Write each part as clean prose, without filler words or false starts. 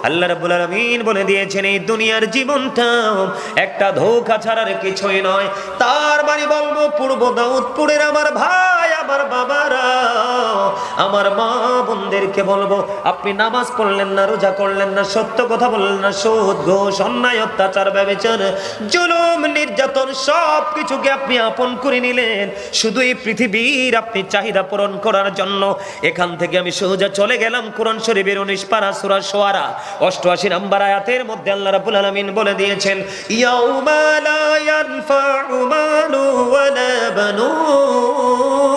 আল্লাহ রাব্বুল আলামিন বলে দিয়েছেন এই দুনিয়ার জীবনটা একটা ধোঁকা ছাড়ার কিছুই নয়। তার মানে বলবো পূর্ব দাউদপুরের আমার ভাই, আমার বাবারা, আমার মা বোনদেরকে বলবো, আপনি নামাজ পড়লেন না, রোজা করলেন না, সত্য কথা বললেন না, সুদ ঘুষ অন্যায় অত্যাচার ব্যভিচার জুলুম নির্যাতন সব কিছুকে আপনি আপন করে নিলেন শুধু এই পৃথিবীর আপনি চাহিদা পূরণ করার জন্য। এখান থেকে আমি সোজা চলে গেলাম কোরআন শরীফের 19 পারা সূরা শুআরা 88 নম্বর আয়াতের মধ্যে আল্লাহ রাব্বুল আলামিন বলে দিয়েছেন, ইয়াউমা লা ইয়ানফাউ মালু ওয়ালা বানুন।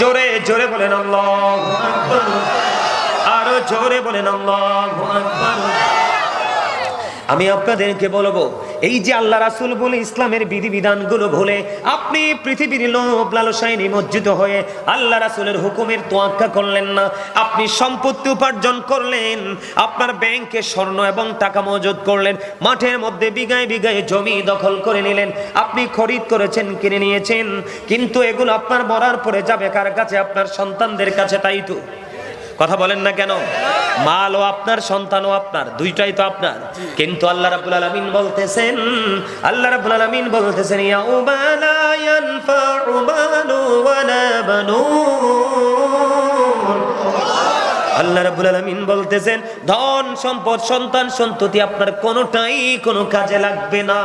জোরে জোরে বলেন আল্লাহু আকবার, আরো জোরে বলেন আল্লাহু আকবার। আমি আপনাদেরকে বলবো, এই যে আল্লাহ রাসূল বলে ইসলামের বিধিবিধানগুলো ভুলে আপনি পৃথিবীর লোভ লালসায় নিমজ্জিত হয়ে আল্লাহ রাসূলের হুকুমের তোয়াক্কা করলেন না। আপনি সম্পত্তি উপার্জন করলেন, আপনার ব্যাংকে স্বর্ণ এবং টাকা মজুদ করলেন, মাঠের মধ্যে বিঘায় বিঘায় জমি দখল করে নিলেন, আপনি খরিদ করেছেন, কিনে নিয়েছেন, কিন্তু এগুলো আপনার মরার পরে যাবে কার কাছে? আপনার সন্তানদের কাছে। তাই তো কথা বলেন না কেন? মালও আপনার, সন্তানও আপনার, দুইটাই তো আপনার। কিন্তু আল্লাহ রাব্বুল আলামিন বলতেছেন, আল্লাহ রাব্বুল আলামিন বলতেছেন, ইয়াউমা লা ইয়ানফাউ মালু ওয়ালা বানুন। আল্লাহ রাব্বুল আলামিন বলতেছেন, ধন সম্পদ সন্তান সন্ততি আপনার কোনোটাই কোনো কাজে লাগবে না।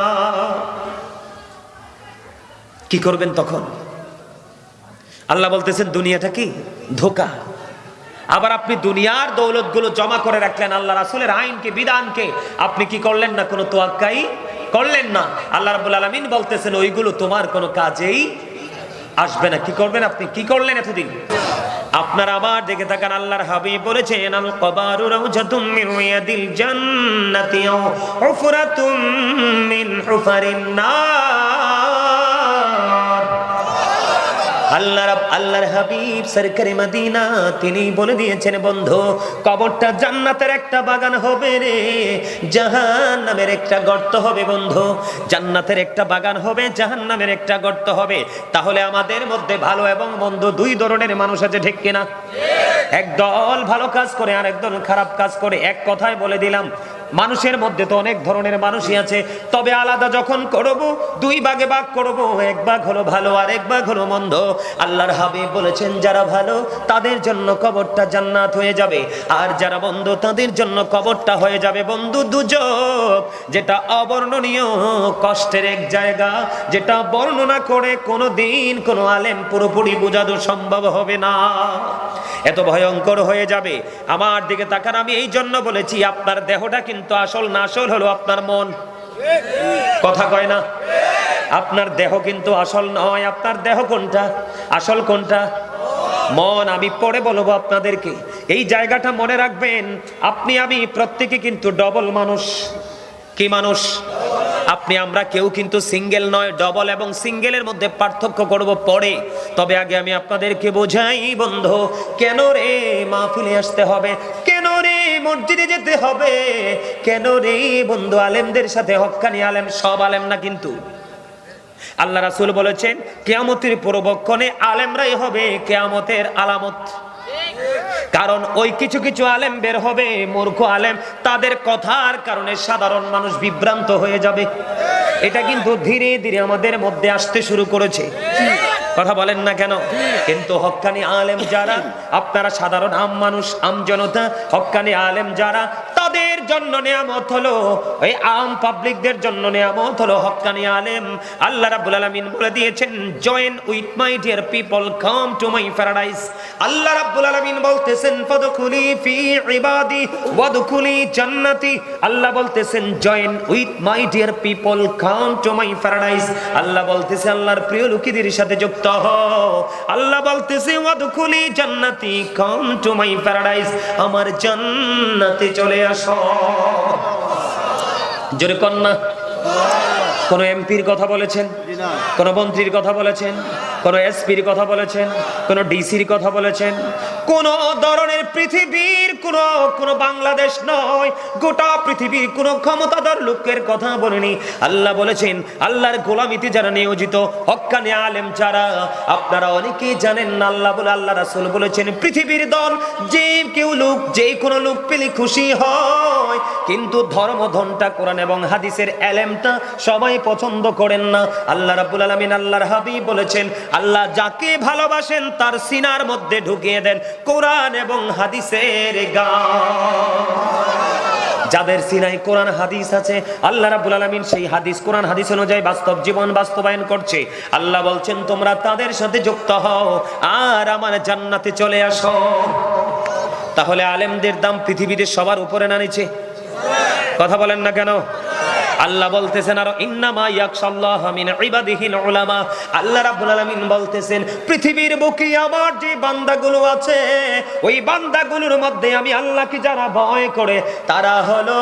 কি করবেন তখন? আল্লাহ বলতেছেন দুনিয়াটা কি ধোঁকা। আবার আপনি দুনিয়ার দৌলতগুলো জমা করে রাখলেন, আল্লাহ রাসূলের আইনকে বিধানকে আপনি কি করলেন না? কোনো তোয়াক্কাই করলেন না। আল্লাহ রাব্বুল আলামিন বলতেছেন ওইগুলো তোমার কোনো কাজেই আসবে না। কি করবেন আপনি? কি করলেন এতদিন? আপনারা আবার দেখে থাকেন, আল্লাহর হাবিব বলেছেন, আল কবারু রাউজাতুম মিন রিয়াদিল জান্নাতি আও হুফরাতুম মিন হুফারিন নার। আল্লাহর হাবিব সরকারে মদিনা তিনি বলে দিয়েছেন, বন্ধু কবরটা জান্নাতের একটা বাগান হবে রে, জাহান্নামের একটা গর্ত হবে। বন্ধু জান্নাতের একটা বাগান হবে, জাহান্নামের একটা গর্ত হবে। তাহলে আমাদের মধ্যে ভালো এবং মন্দ দুই ধরনের মানুষ আছে, ঠিক কিনা? একদল ভালো কাজ করে আর একদল খারাপ কাজ করে। এক কথায় বলে দিলাম, মানুষের মধ্যে তো অনেক ধরনের মানুষই আছে, তবে আলাদা যখন করব দুই ভাগে ভাগ করব, এক ভাগ হলো ভালো আর এক ভাগ হলো মন্দ। আল্লাহর হাবিব বলেছেন, যারা ভালো তাদের জন্য কবরটা জান্নাত হয়ে যাবে, আর যারা মন্দ তাদের জন্য কবরটা হয়ে যাবে বন্ধু দুজক, যেটা অবর্ণনীয় কষ্টের এক জায়গা, যেটা বর্ণনা করে কোনো দিন কোনো আলেম পুরোপুরি বোঝানো সম্ভব হবে না, এত ভয়ঙ্কর হয়ে যাবে। আমার দিকে তাকান, আমি এই জন্য বলেছি আপনার দেহটা কিন্তু আসল না, আসল হলো আপনার মন। কথা কয় না? আপনার দেহ কিন্তু আসল নয়। আপনার দেহ কোনটা? আসল কোনটা? মন। আমি পরে বলবো আপনাদেরকে, এই জায়গাটা মনে রাখবেন। আপনি আমি প্রত্যেকে কিন্তু ডবল মানুষ। কি মানুষ? আপনি আমরা কেউ কিন্তু সিঙ্গেল নয়, ডবল এবং সিঙ্গেলের মধ্যে পার্থক্য করব পরে। তবে আগে আমি আপনাদেরকে বোঝাই বন্ধু, কেন রে মাহফিলে আসতে হবে, কেন রে মসজিদে যেতে হবে, কেন রে বন্ধু আলেমদের সাথে, হক্কানি আলেম, সব আলেম না কিন্তু। আল্লাহ রাসূল বলেছেন, কিয়ামতের পূর্বক্ষণে আলেমরাই হবে কিয়ামতের আলামত। কারণ ওই কিছু কিছু আলেম বের হবে, মূর্খ আলেম, তাদের কথার কারণে সাধারণ মানুষ বিভ্রান্ত হয়ে যাবে। এটা কিন্তু ধীরে ধীরে আমাদের মধ্যে আসতে শুরু করেছে। কথা বলেন না কেন? কিন্তু হক্কানি আলেম যারা, আপনারা সাধারণ আম মানুষ, আম জনতা, হক্কানি আলেম যারা, তাদের জন্য নিয়ামত হলো, এই আম পাবলিকদের জন্য নিয়ামত হলো হক্কানি আলেম। আল্লাহ রাব্বুল আলামিন বলে দিয়েছেন, join with my dear people, come to my paradise. Allah রাব্বুল আলামিন বলতেছেন, ফাদখুলি ফি ইবাদি ওয়াদখুলি জান্নাতি। আল্লাহ বলতেছেন, join with my dear people, come to my paradise. Allah বলতেছে, আল্লাহর প্রিয় লোকেদের সাথে যুক্ত হও। আল্লাহ বলতেছে, ওয়াদখুলি জান্নাতি, কাম টু মাই প্যারাডাইস, আমার জান্নাতে চলে আসো। জোরে কন্যা। কোন এমপির কথা বলেছেন? কোন মন্ত্রীর কথা বলেছেন? কোন এসপির কথা বলেছেন, কোন ডিসির কথা বলেছেন, কোন ধরনের পৃথিবীর কোন বাংলাদেশ নয়, গোটা পৃথিবীর কোন ক্ষমতাধর লোকের কথা বলেনি। আল্লাহ বলেছেন আল্লাহর গোলামিতে যারা নিয়োজিত হক্কানি আলেম যারা, আপনারা অনেকেই জানেন না, আল্লাহ বলে আল্লাহ রাসূল বলেছেন পৃথিবীর দল যে কেউ লোক যে কোনো লোক পেলে খুশি হয়, কিন্তু ধর্মধনটা কোরআন এবং হাদিসের এলেমটা সবাই পছন্দ করেন না। আল্লাহ রাব্বুল আলামিন আল্লাহর হাবিব বলেছেন আল্লাহ যাকে ভালোবাসেন তার সিনার মধ্যে ঢুকিয়ে দেন কোরআন এবং হাদিসের গান। যাদের সিনায় কোরআন হাদিস আছে আল্লাহ রাব্বুল আলামিন সেই হাদিস কোরআন হাদিস অনুযায়ী বাস্তব জীবন বাস্তবায়ন করছে। আল্লাহ বলছেন তোমরা তাদের সাথে যুক্ত হও আর আমার জান্নাতে চলে আসো। তাহলে আলেমদের দাম পৃথিবীতে সবার উপরে না নিচে? কথা বলেন না কেন? আল্লাহ বলতেছেন আরো ইন্নামা ইয়াখশাল্লাহা মিন ইবাদিহিল উলামা। আল্লাহ রাব্বুল আলামিন বলতেছেন পৃথিবীর বুকে আমার যে বান্দাগুলো আছে ওই বান্দাগুলোর মধ্যে আমি আল্লাহকে যারা ভয় করে তারা হলো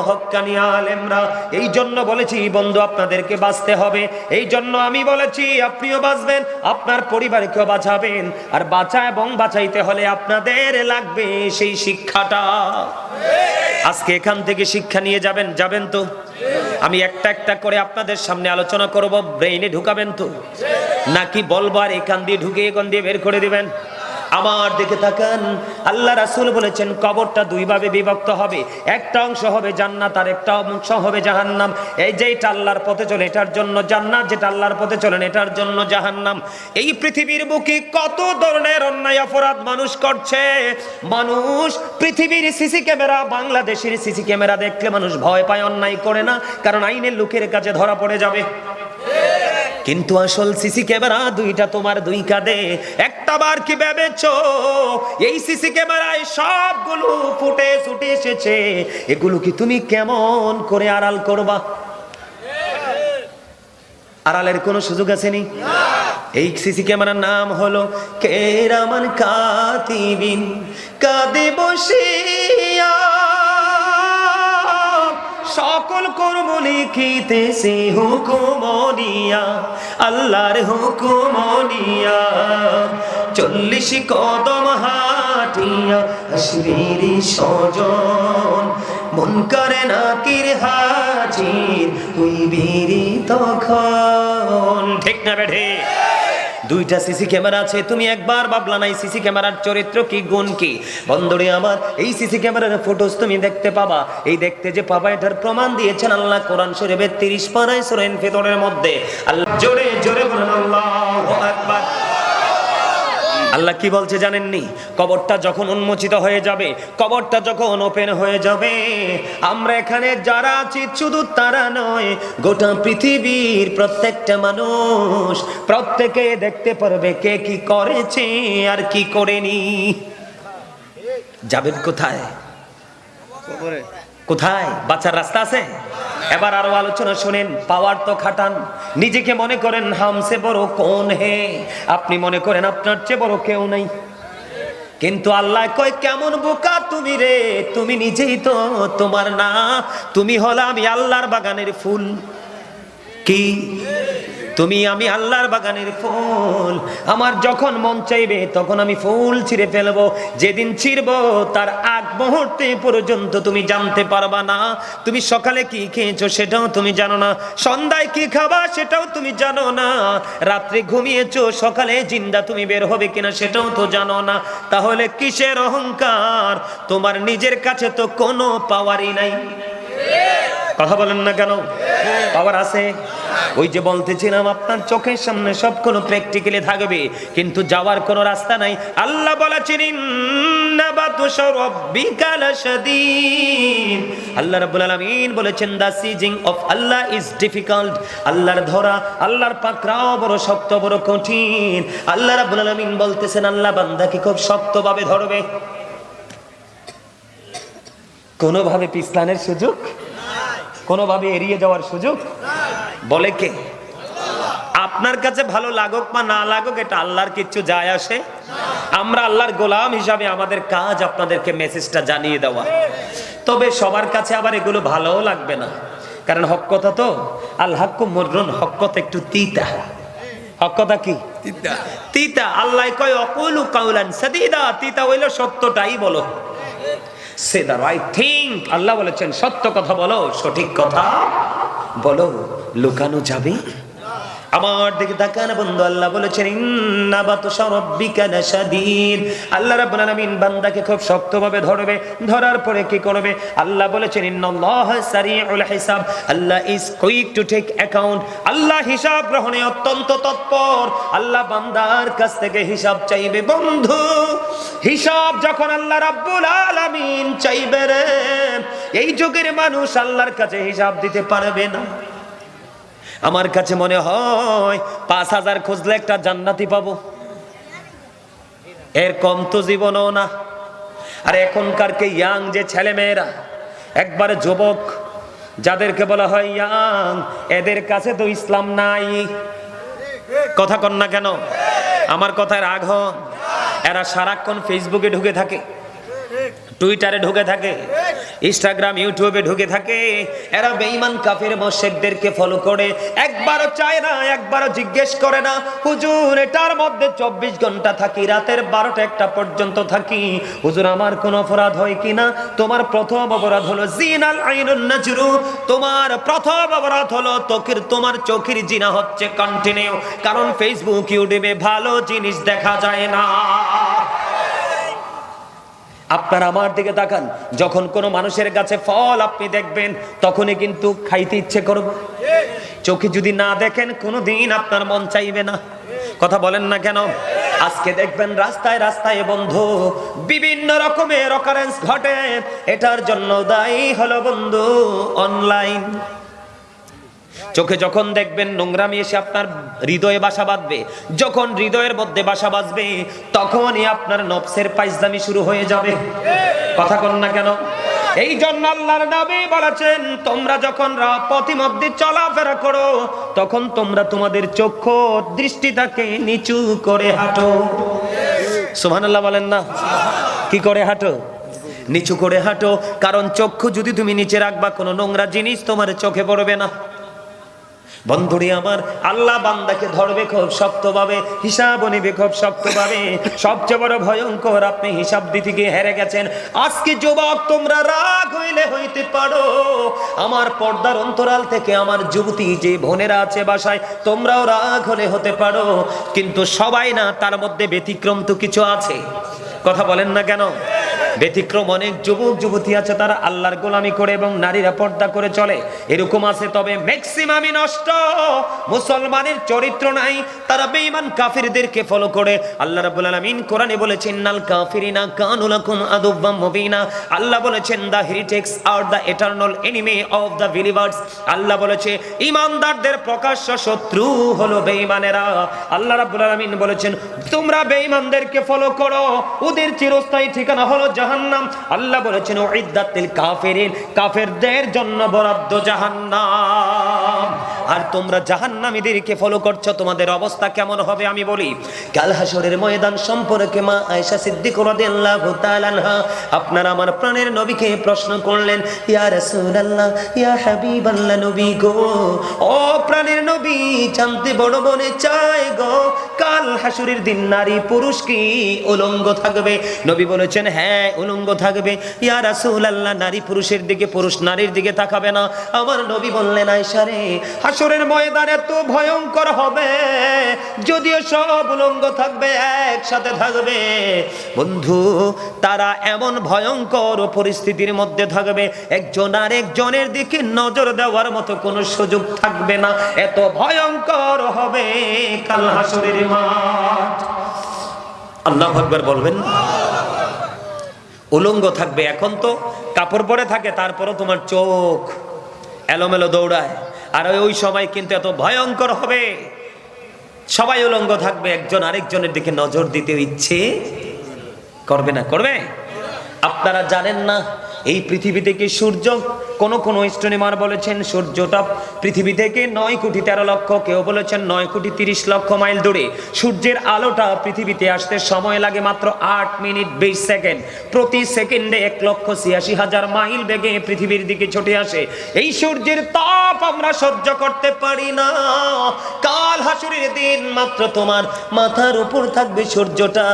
হক্কানি আলেমরা। এই জন্য বলেছি বন্ধু আপনাদেরকে বাঁচতে হবে, এই জন্য আমি বলেছি আপনিও বাঁচবেন, আপনার পরিবারকেও বাঁচাবেন। আর বাঁচা এবং বাঁচাইতে হলে আপনাদের লাগবে সেই শিক্ষাটা। আজকে এখান থেকে শিক্ষা নিয়ে যাবেন তো? আমি একটা একটা করে আপনাদের সামনে আলোচনা করব, ব্রেইনে ঢুকাবেন তো? নাকি বলবো আর এখান দিয়ে ঢুকে এখান দিয়ে বের করে দিবেন? আমার দিকে তাকান। আল্লাহ রাসূল বলেছেন কবরটা দুই ভাবে বিভক্ত হবে, একটা অংশ হবে জান্নাত আর একটা অংশ হবে জাহান্নাম। এই যেটা আল্লাহর পথে চলে এটার জন্য জান্নাত, যেটা আল্লাহর পথে চলে এটার জন্য জাহান্নাম। এই পৃথিবীর বুকে কত ধরনের অন্যায় অপরাধ মানুষ করছে। মানুষ পৃথিবীর সিসি ক্যামেরা, বাংলাদেশের সিসি ক্যামেরা দেখলে মানুষ ভয় পায়, অন্যায় করে না, কারণ আইনের লোকের কাছে ধরা পড়ে যাবে। কিন্তু আসল সিসি ক্যামেরা দুইটা তোমার দুই কাঁধে। একটা বার কি ভেবেছো এই সিসি ক্যামেরায় সবগুলো ফুটেজ উঠে এসেছে, এগুলো কি তুমি কেমন করে আড়াল করবা? আড়ালের কোনো সুযোগ আছে নি? এই সিসি ক্যামেরার নাম হলো কেরামান কাতিবিন, কাঁধে বসিয়া সকল কর্ম লিখিতেছে হুকুম দিয়া, আল্লাহর হুকুম দিয়া। 40 কদম হাঁটিয়া আসবিরি সজন, মন করে নাকির হাজির হইবিরি তখন। ঠিক না বেঠে? দুইটা সিসি ক্যামেরা আছে, তুমি একবার ভাবলা না এই সিসি ক্যামেরার চরিত্র কি, গুণ কি? বন্ধুরে আমার, এই সিসি ক্যামেরার ফুটেজ তুমি দেখতে পাবা। এই দেখতে যে পাবা এটার প্রমাণ দিয়েছেন আল্লাহ কোরআন শরীফের 30 পারায় সূরা ইনফিতরের মধ্যে। আল্লাহ জোরে জোরে বলেন আল্লাহু আকবার। আল্লাহ কি বলছে জানেননি? কবরটা যখন উন্মোচিত হয়ে যাবে, কবরটা যখন ওপেন হয়ে যাবে, আমরা এখানে যারা আছি শুধু তারা নয়, গোটা পৃথিবীর প্রত্যেকটা মানুষ প্রত্যেকে দেখতে পারবে কে কি করেছে আর কি করেনি। যাবেন কোথায়? কোথায়? বাঁচার রাস্তা আছে? এবার আরো আলোচনা শুনেন, পাওয়ার তো খাটান, নিজেকে মনে করেন হামসে বড় কোন হে, আপনি মনে করেন আপনার চেয়ে বড় কেউ নাই। কিন্তু আল্লাহ কয় কেমন বোকা তুমি রে, তুমি নিজেই তো তোমার না, তুমি হলো আমি আল্লাহর বাগানের ফুল। কি তুমি? আমি আল্লাহর বাগানের ফুল। আমার যখন মন চাইবে তখন আমি ফুল ছিঁড়ে ফেলবো, যেদিন ছিঁড়বো তার আগ মুহূর্তে পর্যন্ত তুমি জানতে পারবা না। তুমি সকালে কি খেয়েছো সেটাও তুমি জানো না, সন্ধ্যায় কি খাবা সেটাও তুমি জানো না, রাত্রে ঘুমিয়েছো সকালে জিন্দা তুমি বের হবে কিনা সেটাও তো জানো না। তাহলে কিসের অহংকার? তোমার নিজের কাছে তো কোনো পাওয়ারই নাই। কথা বলেন না কেন? পাওয়ার আছে। ওই যে বলতেছিলাম আপনার চোখের সামনে সব কোনো প্র্যাকটিক্যালি থাকবে, কিন্তু যাওয়ার কোনো রাস্তা নাই। আল্লাহ বলেছেন ইন্না বাতুশা রাব্বিকা লাশাদীদ। আল্লাহ রাব্বুল আলামিন বলেছেন the seizing of Allah is difficult. আল্লাহর ধরা, আল্লাহর পাকড়াও বড় শক্ত, বড় কঠিন। আল্লাহ রাব্বুল আলামিন বলতেছেন আল্লাহ বান্দাকে খুব শক্তভাবে ধরবে, কোনোভাবে পিছলানোর সুযোগ, কোনোভাবে এড়িয়ে যাওয়ার সুযোগ বলে কে? আপনার কাছে ভালো লাগুক বা না লাগুক এটা আল্লাহর কিচ্ছু যায় আসে। আমরা আল্লাহর গোলাম হিসাবে আমাদের কাজ আপনাদেরকে মেসেজটা জানিয়ে দেওয়া। তবে সবার কাছে আবার এগুলো ভালোও লাগবে না, কারণ হক কথা তো, আল হাক্কু মুররুন, হক কথা একটু তিতা। হক কথা কি? তিতা। আল্লাহ কয় অকুলু কাউলান সাদীদা, তিতা হইলো সত্যটাই বলো, সে দা রাইট থিং। আল্লাহ বলেছেন সত্য কথা বলো, সঠিক কথা বলো, লুকানো যাবে? আমার দিকে তাকান বন্ধু, আল্লাহ বলেছেন ইন্না বাতশা রাব্বিকা লাশাদীদ। আল্লাহ রাব্বুল আলামিন বান্দাকে খুব শক্তভাবে ধরবে, ধরার পরে কি করবে? আল্লাহ বলেছেন ইন্নাল্লাহা সারিউল হিসাব, Allah is quick to take account. Allah হিসাব গ্রহণে অত্যন্ত তৎপর। আল্লাহ বান্দার কাছ থেকে হিসাব চাইবে বন্ধু। হিসাব যখন আল্লাহ রাব্বুল আলামিন চাইবে রে, এই যুগের মানুষ আল্লাহর কাছে হিসাব দিতে পারবে না। আমার কাছে মনে হয় 5000 খুঁজলে একটা জান্নাতি পাবো, এর কম তো জীবনও না। আর এখনকার কে ইয়াং যে ছেলে মেয়েরা একবারে যুবক, যাদেরকে বলা হয় ইয়াং, এদের কাছে তো ইসলাম নাই। কথা কন না কেন? আমার কথায় রাগ হন? এরা সারাক্ষণ ফেসবুকে ঢুকে থাকে, টুইটারে ঢুকে থাকে, ইনস্টাগ্রাম ইউটিউবে ঢুকে থাকে। এরা বেঈমান কাফের মুশরিকদেরকে ফলো করে, একবারও চায় না, একবারও জিজ্ঞেস করে না হুজুর এটার মধ্যে 24 ঘন্টা থাকি, রাতের 12টা 1টা পর্যন্ত থাকি, হুজুর আমার কোনো অপরাধ হয় কিনা? তোমার প্রথম অপরাধ হলো জিনাল আইনুন নাজরু, তোমার প্রথম অপরাধ হলো তোমার চোখের জিনা হচ্ছে কন্টিনিউ, কারণ ফেসবুক ইউটিউবে ভালো জিনিস দেখা যায় না। আপনারা আমার দিকে তাকান, যখন কোনো মানুষের কাছে ফল আপনি দেখবেন তখনই কিন্তু খাইতে ইচ্ছে করবে। চোখে যদি না দেখেন কোনোদিন আপনার মন চাইবে না। কথা বলেন না কেন? আজকে দেখবেন রাস্তায় রাস্তায় বন্ধু বিভিন্ন রকমের অকারেন্স ঘটে, এটার জন্য দায়ী হলো বন্ধু অনলাইন। চোখে যখন দেখবেন নোংরামি এসে আপনার হৃদয়ে বাসা বাঁধবে, যখন হৃদয়ের মধ্যে বাসা বাঁধবে তখনই আপনার নফসের পাইজলামি শুরু হয়ে যাবে। কথা কন না কেন? এই জন্য আল্লাহর নবী বলেছেন তোমরা যখন পথের মধ্যে চলাফেরা করো তখন তোমরা তোমাদের চক্ষু দৃষ্টিটাকে নিচু করে হাঁটো। সুবহানাল্লাহ বলেন না? কি করে হাঁটো? নিচু করে হাঁটো। কারণ চক্ষু যদি তুমি নিচে রাখবা, কোনো নোংরা জিনিস তোমার চোখে পড়বে না। বন্ধুরি আমার, আল্লাহ বান্দাকে ধরবে খুব শক্তভাবে, হিসাব নিবে খুব শক্তভাবে। সবচেয়ে বড় ভয়ঙ্কর, আপনি হিসাব দিতে গিয়ে হেরে গেছেন। আজকে যুবক তোমরা রাগ হইলে হইতে পারো, আমার পর্দার অন্তরাল থেকে আমার যুবতী যে বোনেরা আছে বাসায়, তোমরাও রাগ হলে হতে পারো, কিন্তু সবাই না, তার মধ্যে ব্যতিক্রম তো কিছু আছে। কথা বলেন না কেন? ব্যতিক্রম অনেক যুবক যুবতী আছে, তারা আল্লাহর গোলামি করে এবং নারীরা পর্দা করে চলে, এরকম আছে। তবে ম্যাক্সিমামই নষ্ট, মুসলমানের চরিত্র নাই, তারা বেঈমান কাফিরদেরকে ফলো করে। আল্লাহ রাব্বুল আলামিন কোরআনে বলেছেন ইন্নাল কাফিরিনা কানু লাকুম আদুওয়াম মুবিনা। আল্লাহ বলেছেন the heretics are the eternal enemy of the believers. Allah বলেছে ঈমানদারদের প্রকাশ্য শত্রু হলো বেঈমানেরা। আল্লাহ রাব্বুল আলামিন বলেছেন তোমরা বেঈমানদেরকে ফলো করো, ওদের চিরস্থায়ী ঠিকানা হলো জাহান্নাম। আল্লাহ বলেছেন উইদ্দাতিল কাফিরিন, কাফেরদের জন্য বরাদ্দ জাহান্নাম। আর তোমরা জাহান্নামীদেরকে ফলো করছো, তোমাদের অবস্থা কেমন হবে আমি বলি। কাল হাসরের ময়দান সম্পর্কে মা আয়েশা সিদ্দিকা রাদিয়াল্লাহু তাআলা আনহা আপনার আমার প্রাণের নবীকে প্রশ্ন করলেন, ইয়া রাসূলুল্লাহ, ইয়া হাবিবাল্লাহ, নবী গো, ও প্রাণের নবী, জানতে বড় মনে চায় গো, কাল হাসরের দিন নারী পুরুষ কি উলঙ্গ থাকবে? নবী বলেছেন হ্যাঁ উলঙ্গ থাকবে। ইয়া রাসূলুল্লাহ, নারী পুরুষের দিকে, পুরুষ নারীর দিকে তাকাবে না? আমার নবী বললেন আয়েশা রে, হাসরের ময়দান এত ভয়ঙ্কর হবে, যদিও সব উলঙ্গ থাকবে, একসাথে থাকবে বন্ধু, তারা এমন ভয়ঙ্কর পরিস্থিতির মধ্যে থাকবে একজন আরেকজনের দিকে নজর দেওয়ার মতো কোনো সুযোগ থাকবে না। এত ভয়ঙ্কর হবে কাল হাসরের মাঠ। আল্লাহু আকবার বলবেন। উলঙ্গ থাকবে, এখন তো কাপড় পরে থাকে, তারপরও তোমার চোখ এলোমেলো দৌড়ায়। আর ওই সময় কিন্তু এত ভয়ঙ্কর হবে, সবাই উলঙ্গ থাকবে, একজন আরেকজনের দিকে নজর দিতে ইচ্ছে করবে না। করবে? আপনারা জানেন না এই পৃথিবী থেকে সূর্য কোন স্ট্রোনিমার বলেছেন সূর্যটা পৃথিবী থেকে 9,13,00,000, কেউ বলেছেন 9,30,00,000 মাইল দূরে। সূর্যের আলোটা পৃথিবীতে আসতে সময় লাগে মাত্র 8 মিনিট 20 সেকেন্ড। প্রতি সেকেন্ডে 1,86,000 মাইল বেগে পৃথিবীর দিকে ছুটে আসে। এই সূর্যের তাপ আমরা সহ্য করতে পারি না। কাল হাসরের দিন মাত্র তোমার মাথার উপর থাকবে সূর্যটা,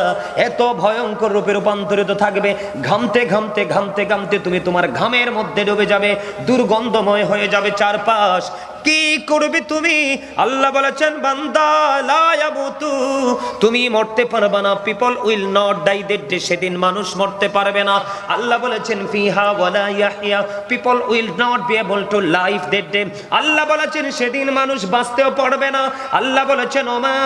এত ভয়ঙ্কর রূপে রূপান্তরিত থাকবে। ঘামতে ঘামতে ঘামতে ঘামতে তুমি তোমার ঘামের মধ্যে ডুবে যাবে, দুর্গন্ধময় হয়ে যাবে চারপাশ। কি করবে তুমি? আল্লাহ বলেছেন বান্দা লা ইয়ামুতু, তুমি মরতে পারবে না। People will not die, that day, সেদিন মানুষ মরতে পারবে না। আল্লাহ বলেছেন ফিহা ওয়ালা ইয়াহইয়া, people will not be able to life that day. Allah বলেছেন সেদিন মানুষ বাঁচতেও পারবে না। আল্লাহ বলেছেন ওমা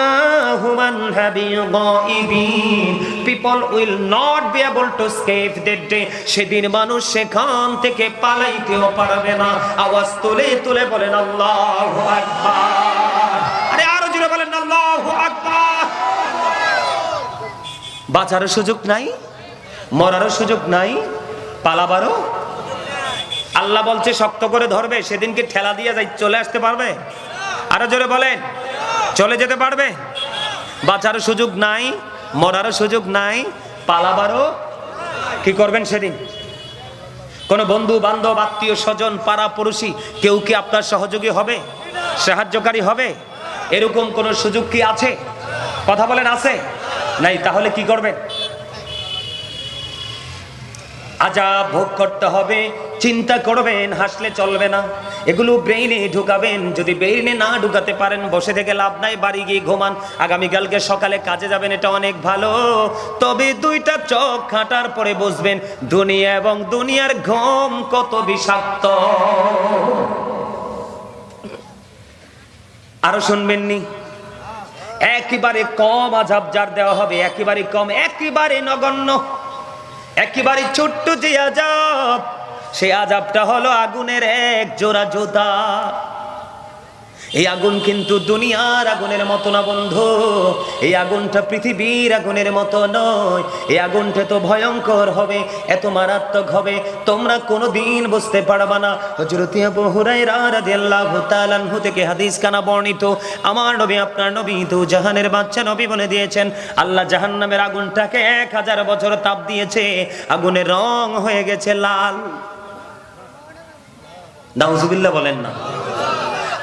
হুমান হাবি গাইবিন, people will not be able to escape that day. সেদিন মানুষ সেখান থেকে পালাইতেও পারবে না। আওয়াজ তুলে তুলে বলেন আল্লাহু আকবার। আরে আরো জোরে বলেন আল্লাহু আকবার। বাঁচারও সুযোগ নাই, মরারও সুযোগ নাই, পালাবারও। আল্লাহ বলছে শক্ত করে ধরবে, সেদিনকে ঠেলা দিয়ে যাই চলে আসতে পারবে? আরো জোরে বলেন, চলে যেতে পারবে? বাঁচারও সুযোগ নাই, মরারও সুযোগ নাই, পালাবারও। কি করবেন সেদিন? কোন বন্ধু বান্ধব আত্মীয় স্বজন পাড়া পড়োশি কেউ কি আপনার সহযোগী হবে, সাহায্যকারী হবে? এরকম কোন সুযোগ কি আছে? কথা বলেন, আছে? নাই। তাহলে কি করবেন? আযাব ভোগ করতে হবে, চিন্তা করবেন, হাসলে চলবে না। এগুলো ব্রেইনে ঢুকাবেন। যদি ব্রেইনে না ঢুকাতে পারেন বসে থেকে লাভ নাই, বাড়ি গিয়ে ঘুমান। আগামীকালকে সকালে কাজে যাবেন, এটা অনেক ভালো। তবে দুইটা চোখ কাটার পরে বুঝবেন দুনিয়া এবং দুনিয়ার ঘুম কত বিষাক্ত। আরো শুনবেননি? একেবারে কম আযাব যার দেওয়া হবে, একেবারে কম, একেবারে নগণ্য, একেবারে ছোট্ট যে আযাব, সেই আযাবটা হলো আগুনের এক জোড়া জুতা। এই আগুন কিন্তু দুনিয়ার আগুনের মতো না বন্ধু, এই আগুনটা পৃথিবীর আগুনের মতো নয়। এই আগুনটা তো ভয়ঙ্কর হবে, এত মারাত্মক হবে, তোমরা কোনোদিন বুঝতে পারবা না। হযরত আবু হুরায়রা রাদিয়াল্লাহু তাআলা আনহু থেকে হাদিস কানা বর্ণিত, আমার নবী আপনার নবী তো জাহানের বাদশা নবী বলে দিয়েছেন, আল্লাহ জাহান্নামের আগুনটাকে 1000 বছর তাপ দিয়েছে, আগুনের রং হয়ে গেছে লাল। নাউজুবিল্লাহ বলেন না।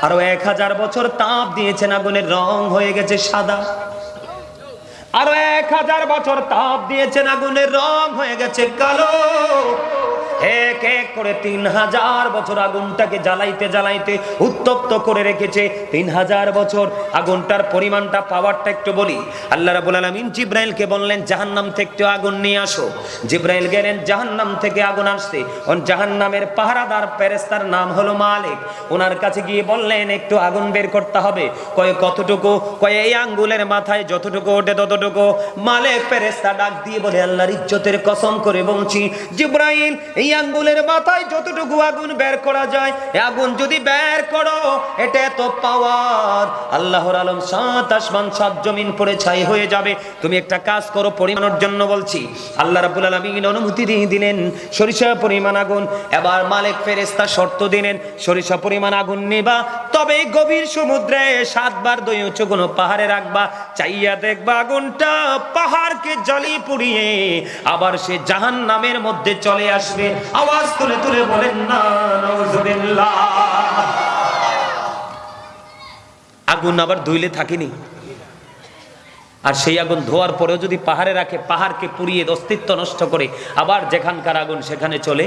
আরো 1000 বছর তাপ দিয়েছেন, আগুনের রং হয়ে গেছে সাদা। আরো 1000 বছর তাপ দিয়েছেন, আগুনের রং হয়ে গেছে কালো। এক এক করে 3000 বছর আগুনটাকে জ্বালাইতে জ্বালাইতে উত্তপ্ত করে রেখেছে। 3000 বছর আগুনটার পরিমাণটা, পাওয়ারটা একটু বলি। আল্লাহ রাব্বুল আলামিন জিব্রাইলকে বললেন জাহান্নাম থেকে আগুন নিয়ে আসো। জিব্রাইল গেলেন জাহান্নাম থেকে আগুন আসতে। জাহান্নামের পাহারাদার ফেরেশতার নাম হলো মালিক। ওনার কাছে গিয়ে বললেন একটু আগুন বের করতে হবে। কয় কতটুকু? কয় এই আঙ্গুলের মাথায় যতটুকু ওঠে ততটুকু। মালিক ফেরেশতা ডাক দিয়ে বলে আল্লাহর ইজ্জতের কসম করে বলছি জিব্রাইল, এই আঙ্গুলের মাথায় যতটুকু আগুন বের করা যায়, আগুন যদি বের করো, এটা এত পাওয়ার, আল্লাহর আলম 7 আসমান 7 জমিন পড়ে ছাই হয়ে যাবে। তুমি একটা কাজ করো, পরিমাণের জন্য বলছি। আল্লাহ রাব্বুল আলামিন অনুমতি দিয়ে দিলেন সরিষা পরিমাণ আগুন। এবার মালিক ফেরেশতা শর্ত দিলেন সরিষা পরিমাণ আগুন নেবা, তবে গভীর সমুদ্রে 7 বার দই উঁচু কোনো পাহাড়ে রাখবা, চাইয়া দেখবা আগুনটা পাহাড়কে জ্বালিয়ে পুড়িয়ে আবার সে জাহান্নামের মধ্যে চলে আসবে। আওয়াজ তুলে তুলে বলেন না নাউজুবিল্লাহ। আগুন আবার ধুইলে থাকেনি, আর সেই আগুন ধোয়ার পরেও যদি পাহাড়ে রাখে, পাহাড়কে পুড়িয়ে অস্তিত্ব নষ্ট করে আবার যেখানকার আগুন সেখানে চলে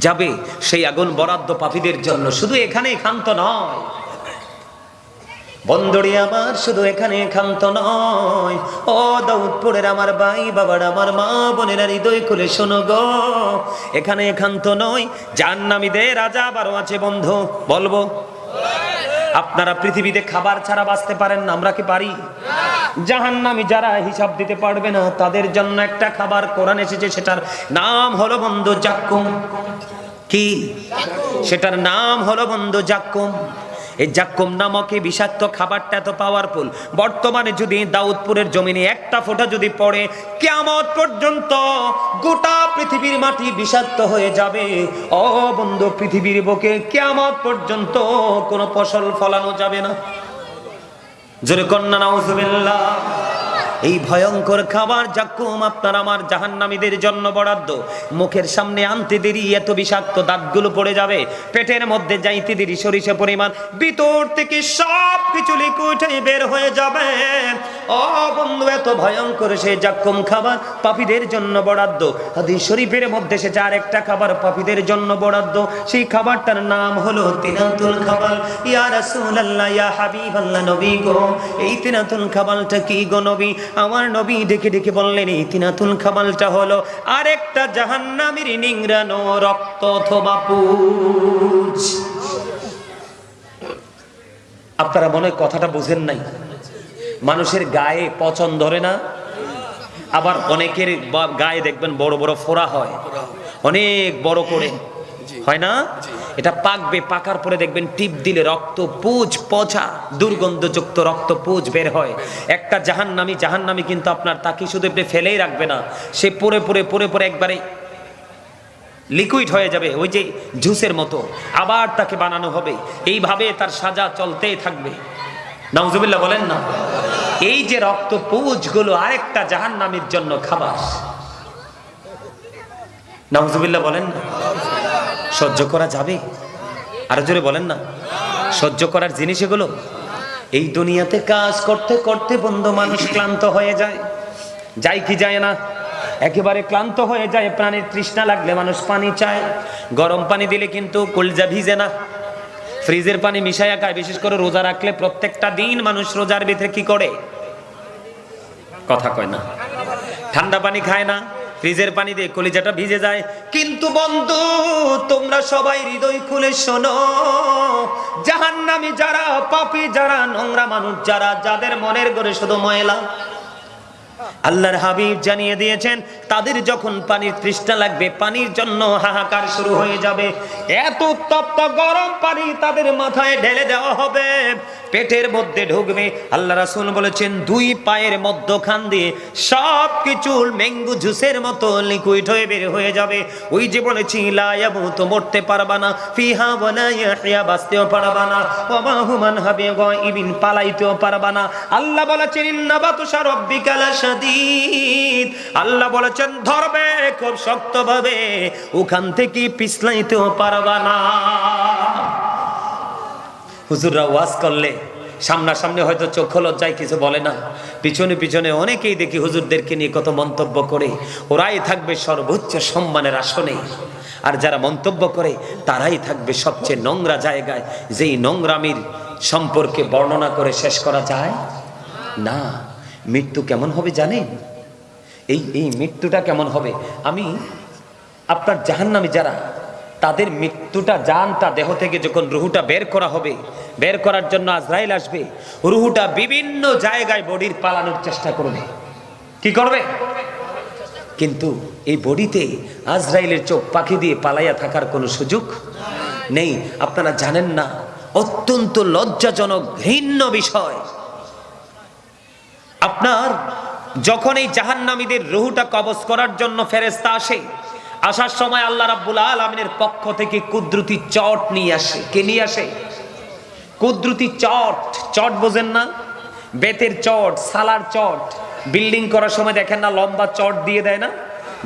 যাবে। সেই আগুন বরাদ্দ পাপীদের জন্য। শুধু এখানে ক্ষান্ত নয় বন্ধুরি আমার, শুধু এখানে ক্ষান্ত নয়। ও দাউদপুরের আমার ভাই বাবার, আমার মা বোনেরা হৃদয় খুলে শোনো গো, এখানে ক্ষান্ত নয়। জাহান্নামীদের আযাব আরো আছে বন্ধু, বলবো। আপনারা পৃথিবীতে খাবার ছাড়া বাঁচতে পারেন না, আমরা কি পারি? জাহান্নামী যারা হিসাব দিতে পারবে না তাদের জন্য একটা খাবার কোরআন এসেছে, সেটার নাম হলো বন্ধু জাক্কুম। কি? সেটার নাম হলো বন্ধু জাক্কুম। এই জাক্কুম নামক এই বিষাক্ত খাবারটা এত পাওয়ারফুল, বর্তমানে যদি দাউদপুরের জমিনে একটা ফোঁটা যদি পড়ে, কিয়ামত পর্যন্ত গোটা পৃথিবীর মাটি বিষাক্ত হয়ে যাবে। ও বন্ধু, পৃথিবীর বুকে কিয়ামত পর্যন্ত কোনো ফসল ফলানো যাবে না। জোরে কন্যা নাউজুবিল্লাহ। এই ভয়ঙ্কর খাবার জাক্কুম আপনার আমার জাহান্নামীদের জন্য বরাদ্দ। মুখের সামনে আনতে দেরি এত বিষাক্ত দাঁতগুলো পড়ে যাবে, পেটের মধ্যে যাইতে দেরি সরিষা পরিমাণ ভিতর থেকে সব কিছু লিকুইড হয়ে বের হয়ে যাবে। ও বন্ধু, এত ভয়ঙ্কর সেই জাক্কুম খাবার পাপীদের জন্য বরাদ্দ। হাদিস শরীফের মধ্যে সে আর একটা খাবার পাপীদের জন্য বরাদ্দ, সেই খাবারটার নাম হলো তিনাতুল খাবার। ইয়া রাসূলুল্লাহ, ইয়া হাবিবাল্লাহ, নবী গো, এই তিনাতুল খাবারটা কি গো নবী? আমার নবী ডেকে ডেকে বললেন, এই তিনাতুল খাবালটা হলো আরেকটা জাহান্নামীর নিংড়ানো রক্ত অথবা পুঁজ। আপনারা মনে হয় কথাটা বুঝেন নাই। মানুষের গায়ে পচন ধরে না, আবার অনেকের গায়ে দেখবেন বড় বড় ফোড়া হয়, অনেক বড় করে হয় না? এটা পাকবে, পাকার পরে দেখবেন টিপ দিলে রক্ত পুঁজ, পচা দুর্গন্ধযুক্ত রক্ত পুঁজ বের হয়। একটা জাহান্নামী কিন্তু আপনার তাকে শুধু আপনি ফেলেই রাখবে না, সে পরে পরে পরে পরে একবারে লিকুইড হয়ে যাবে, ওই যে জুসের মতো, আবার তাকে বানানো হবে। এইভাবে তার সাজা চলতেই থাকবে। নাউজুবিল্লাহ বলেন না। এই যে রক্ত পুঁজগুলো আরেকটা জাহান্নামীর জন্য খাবার। নাউজুবিল্লাহ বলেন না। সহ্য করা যাবে? আরো জোরে বলেন না। সহ্য করার জিনিস এগুলো? এই দুনিয়াতে কাজ করতে করতে বন্ধু মানুষ ক্লান্ত হয়ে যায়, যায় কি যায় না? একেবারে ক্লান্ত হয়ে যায়। প্রাণের তৃষ্ণা লাগলে মানুষ পানি চায়, গরম পানি দিলে কিন্তু কলজা ভিজে না। ফ্রিজের পানি মিশাইয়া খায়, বিশেষ করে রোজা রাখলে প্রত্যেকটা দিন মানুষ রোজার ভিতরে কি করে? কথা কয় না। ঠান্ডা পানি খায় না, ফ্রিজের পানি দিয়ে কলিজাটা ভিজে যায়। কিন্তু বন্ধু, তোমরা সবাই হৃদয় খুলে শোনো, জাহান্নামী যারা, পাপী যারা, নোংরা মানুষ যারা, যাদের মনের ঘরে শুধু ময়লা, আল্লাহর হাবিব জানিয়ে দিয়েছেন তাদের যখন পানির তৃষ্ণা লাগবে, পানির জন্য হাহাকার শুরু হয়ে যাবে। এত তপ্ত গরম পানি তাদের মাথায় ঢেলে দেওয়া হবে, পেটের মধ্যে ঢুকবে। আল্লাহ রাসূল বলেছেন দুই পায়ের মধ্যখান দিয়ে সব কিছু ম্যাঙ্গো জুসের মতো লিকুইড হয়ে বের হয়ে যাবে। ওই যে বলেছি লা ইয়ামুতু, মরতে পারবা না, ফিহা ওয়ালা ইয়াহইয়া, বাঁচতেও পারবা না, ওয়া মা হুমান হাবি গায়বিন, পালাইতেও পারবা না। আল্লাহ বলেছেন ইন্না বাতশা রাব্বিকা লাশাদীদ, আল্লাহ বলেছেন ধরবে খুব শক্তভাবে, ওখান থেকে পিছলাইতেও পারবা না। হুজুররা ওয়াজ করলে সামনাসামনি হয়তো চোখ লজ্জায় কিছু বলে না, পিছনে পিছনে অনেকেই দেখি হুজুরদেরকে নিয়ে কত মন্তব্য করে, ওরাই থাকবে সর্বোচ্চ সম্মানের আসনে। আর যারা মন্তব্য করে তারাই থাকবে সবচেয়ে নোংরা জায়গায়, যেই নোংরামির সম্পর্কে বর্ণনা করে শেষ করা যায় না। মৃত্যু কেমন হবে জানেন? এই মৃত্যুটা কেমন হবে? আমি আপনার জাহান্নামী যারা, তাদের মৃত্যুটা, জানটা দেহ থেকে যখন রুহুটা বের করা হবে, বের করার জন্য আজরাইল আসবে, রুহুটা বিভিন্ন জায়গায় বডির পালানোর চেষ্টা করবে। কি করবে? কিন্তু এই বডিতে আজরাইলের চোখ পাখি দিয়ে পালাইয়া থাকার কোনো সুযোগ নেই। আপনারা জানেন না, অত্যন্ত লজ্জাজনক ঘৃণ্য বিষয়, আপনার যখন এই জাহান্নামীদের রুহুটা কবজ করার জন্য ফেরেশতা আসে, আসার সময় আল্লাহ রাব্বুল আলামিনের পক্ষ থেকে কুদরতি চট নিয়ে আসে। কে নিয়ে আসে? কুদরতি চট। চট বোঝেন না? বেতের চট, সালার চট। বিল্ডিং করার সময় দেখেন না, লম্বা চট দিয়ে দেয় না,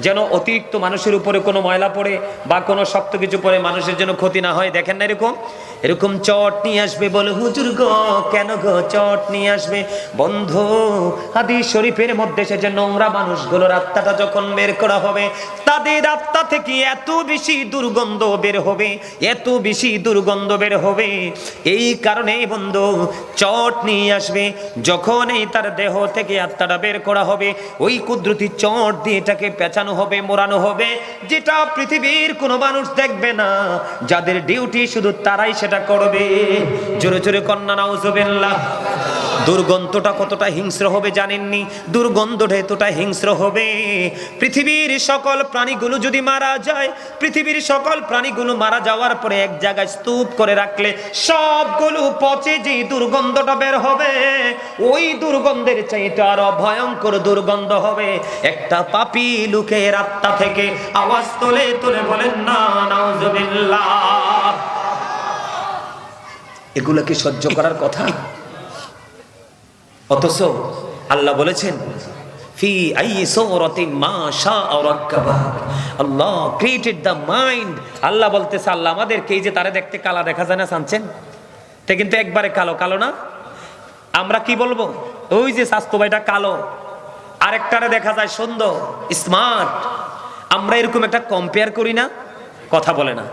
যেন অতিরিক্ত মানুষের উপরে কোনো ময়লা পড়ে বা কোনো শক্ত কিছু পড়ে মানুষের জন্য ক্ষতি না হয়। দেখেন না এরকম চট নিয়ে আসবে। বলে হুজুর গো, কেন গো চট নিয়ে আসবে? বন্ধু, হাদিস শরীফের মধ্যে এসেছে নোংরা মানুষগুলোর আত্মাটা যখন বের করা হবে, তাদের আত্মা থেকে এত বেশি দুর্গন্ধ বের হবে, এত বেশি দুর্গন্ধ বের হবে। এই কারণে বন্ধু চট নিয়ে আসবে। যখন এই তার দেহ থেকে আত্মাটা বের করা হবে, ওই কুদরতি চট দিয়ে এটাকে পেঁচানো হবে, মোড়ানো হবে, যেটা পৃথিবীর কোনো মানুষ দেখবে না, যাদের ডিউটি শুধু তারাই সেটা করবে। জোরে জোরে কন্যা নাউজুবিল্লাহ। দুর্গন্ধটা কতটা হিংস্র হবে জানেননি? দুর্গন্ধটা এতটা হিংস্র হবে, পৃথিবীর সকল প্রাণীগুলো যদি মারা যায়, পৃথিবীর সকল প্রাণীগুলো মারা যাওয়ার পরে এক জায়গায় স্তূপ করে রাখলে সবগুলো পচে যে দুর্গন্ধটা বের হবে, ওই দুর্গন্ধের চাইতে আরো ভয়ঙ্কর দুর্গন্ধ হবে। একটা পাপী লোকের আত্মা থেকে আওয়াজ তুলে তুলে বলেন না নাউজুবিল্লাহ। এগুলো কি সহ্য করার কথা? অথচ আল্লাহ বলেছেন ফি আইয়ি সূরাতিন মা শাআ রাক্কাবা, আল্লাহ ক্রিয়েটেড দ্য মাইন্ড। আল্লাহ বলতেছে, আল্লাহ আমাদেরকে এই যে তারে দেখতে কালা দেখা যায় না, জানছেন তে কিন্তু একবারে কালো কালো না। আমরা কি বলবো, ওই যে স্বাস্থ্য ভাইটা কালো, আরেকটারে দেখা যায় সুন্দর স্মার্ট। আমরা এরকম একটা কম্পেয়ার করি না, কথা বলে না।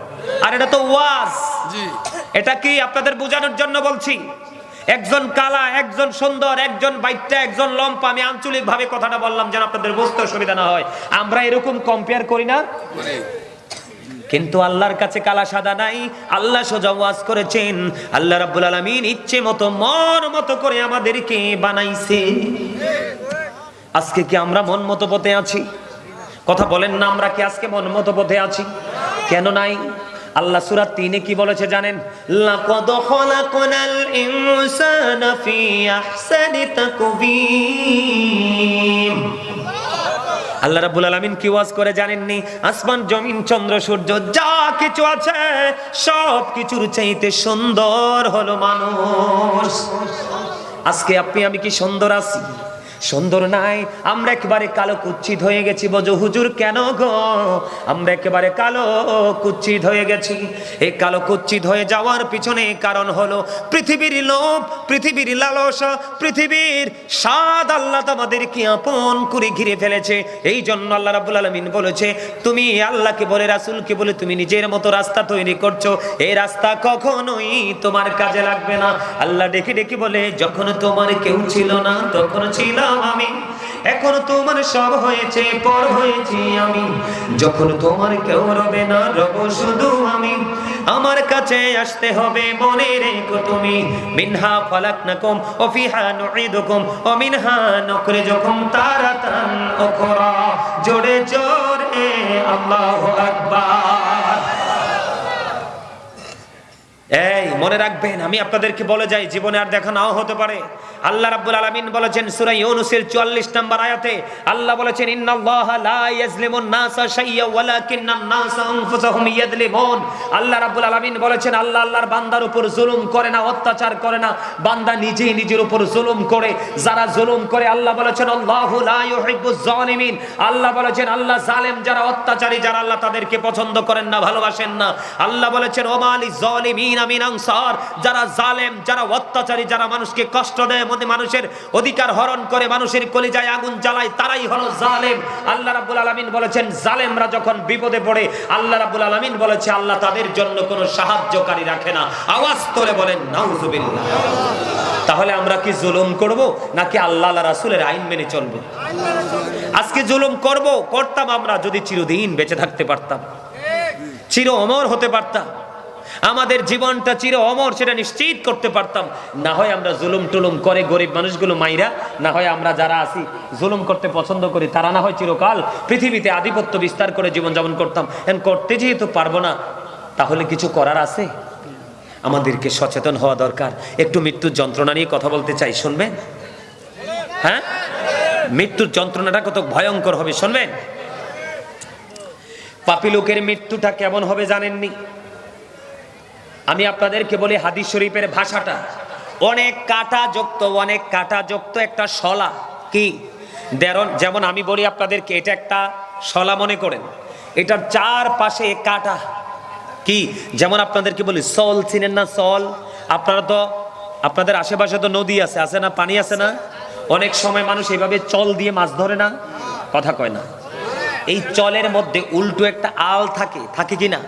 আর এটা তো ওয়াজ, এটা কি আপনাদের বোঝানোর জন্য বলছি। একজন কালা, একজন সুন্দর, একজন বাইটটা, একজন লম্পা। আমি আঞ্চলিক ভাবে কথাটা বললাম যেন আপনাদের বুঝতে অসুবিধা না হয়। আমরা এরকম কম্পেয়ার করি না, কিন্তু আল্লাহর কাছে কালা সাদা নাই। আল্লাহ সোজা ওয়াজ করেছেন। আল্লাহ রাব্বুল আলামিন ইচ্ছে মতো মন মতো করে আমাদেরকে বানাইছে। আজকে কি আমরা মন মতো পথে আছি? কথা বলেন না, আমরা কি আজকে মন মতো পথে আছি? কেন নাই? আল্লাহ সূরা 3-এ কি বলেছে জানেন? লাকাদ খালাকনাল ইনসানা ফি আহসানি তাকবীম। আল্লাহ রাব্বুল আলামিন কি ওয়াজ করে জানেননি? আসমান জমিন চন্দ্র সূর্য যা কিছু আছে সব কিছুর চাইতে সুন্দর হলো মানুষ। আজকে আপনি আমি কি সুন্দর আছি? সুন্দর নাই। আমরা একেবারে কালো কুচ্ছিত হয়ে গেছি। বজো হুজুর কেন গো? আমরা একেবারে কালো কুচ্ছিত হয়ে গেছি। এই কালো কুচ্ছিত হয়ে যাওয়ার পিছনে কারণ হলো পৃথিবীর লোভ, পৃথিবীর লালসা, পৃথিবীর স্বাদ আল্লাহ তোমাদেরকে আপন করে ঘিরে ফেলেছে। এই জন্য আল্লাহ রাব্বুল আলামিন বলেছে, তুমি আল্লাহকে বলে রাসূলকে বলে তুমি নিজের মতো রাস্তা তৈরি করছো, এই রাস্তা কখনোই তোমার কাজে লাগবে না। আল্লাহ ডেকে ডেকে বলে, যখন তোমার কেউ ছিল না তখন ছিলাম আমি, এখন তোমার সব হয়েছে, পর হয়েছি আমি। যখন তোমার কেউ রবে না, রব শুধু আমি। আমার কাছে আসতে হবে, মনে রেখো তুমি। মিনহা খালাকনাকুম ওয়া ফিহা নুঈদুকুম ওয়া মিনহা নুখরিজুকুম তারাতান উখরা। জোরে জোরে আল্লাহু আকবার। এই মনে রাখবেন, আমি আপনাদেরকে বলে যাই, জীবনে আর দেখা নাও হতে পারে। আল্লাহ রাব্বুল আলামিন বলেছেন সূরা ইউনূসের 44 নম্বর আয়াতে, আল্লাহ বলেছেন ইন্নাল্লাহা লা ইয়াজলিমুন নাসা শাইয়্যা ওয়ালাকিন্নান নাসা আনফুসাহুম ইয়াজলিমুন। আল্লাহ রাব্বুল আলামিন বলেছেন, আল্লাহ আল্লাহর বান্দার উপর জুলুম করে না, অত্যাচার করে না, বান্দা নিজেই নিজের উপর জুলুম করে। যারা জুলুম করে, আল্লাহ বলেছেন আল্লাহু লা ইউহিব্বুজ জালিমিন। আল্লাহ বলেছেন আল্লাহ জালেম যারা, অত্যাচারী যারা, আল্লাহ তাদেরকে পছন্দ করেন না, ভালোবাসেন না। আল্লাহ বলেছেন ওয়া মালিজ জালিমিন মিন আনসার। যারা জালেম, যারা অত্যাচারী, যারা মানুষকে কষ্ট দেয়, মানুষের অধিকার হরণ করে, মানুষের কলিজায় আগুন জ্বালায়, তারাই হলো জালেম। আল্লাহ রাব্বুল আলামিন বলেছেন জালেমরা যখন বিপদে পড়ে, আল্লাহ রাব্বুল আলামিন বলেছে আল্লাহ তাদের জন্য কোনো সাহায্যকারী রাখে না। আওয়াজ করে বলেন নাউজুবিল্লাহ। তাহলে আমরা কি জুলুম করব নাকি আল্লাহ আল্লাহ রাসূলের আইন মেনে চলব? আজকে জুলুম করতাম আমরা যদি চিরদিন বেঁচে থাকতে পারতাম, চির অমর হতে পারতাম, আমাদের জীবনটা চির অমর সেটা নিশ্চিত করতে পারতাম। না হয় আমরা জুলুম টুলুম করে গরিব মানুষগুলো মাইরা, না হয় আমরা যারা আছি জুলুম করতে পছন্দ করি, তারা না হয় চিরকাল পৃথিবীতে আধিপত্য বিস্তার করে জীবনযাপন করতাম। এখন করতে যেহেতু পারবো না, তাহলে কিছু করার আছে। আমাদেরকে সচেতন হওয়া দরকার। একটু মৃত্যুর যন্ত্রণা নিয়ে কথা বলতে চাই, শুনবেন? হ্যাঁ, মৃত্যুর যন্ত্রণাটা কত ভয়ঙ্কর হবে শুনবেন। পাপী লোকের মৃত্যুটা কেমন হবে জানেননি? আমি আপনাদেরকে বলি হাদিস শরীফের ভাষাটা অনেক কাঁটাযুক্ত একটা শলা। কি যেমন আমি বলি আপনাদেরকে, এটা একটা শলা মনে করেন, এটার চারপাশে কাঁটা। কি যেমন আপনাদেরকে বলি সল, চিনেন না সল? আপনাদের আশেপাশে তো নদী আছে না, পানি আছে না? অনেক সময় মানুষ এইভাবে চল দিয়ে মাছ ধরে না, কথা কয় না। এই চলের মধ্যে উল্টো একটা আল থাকে কি না?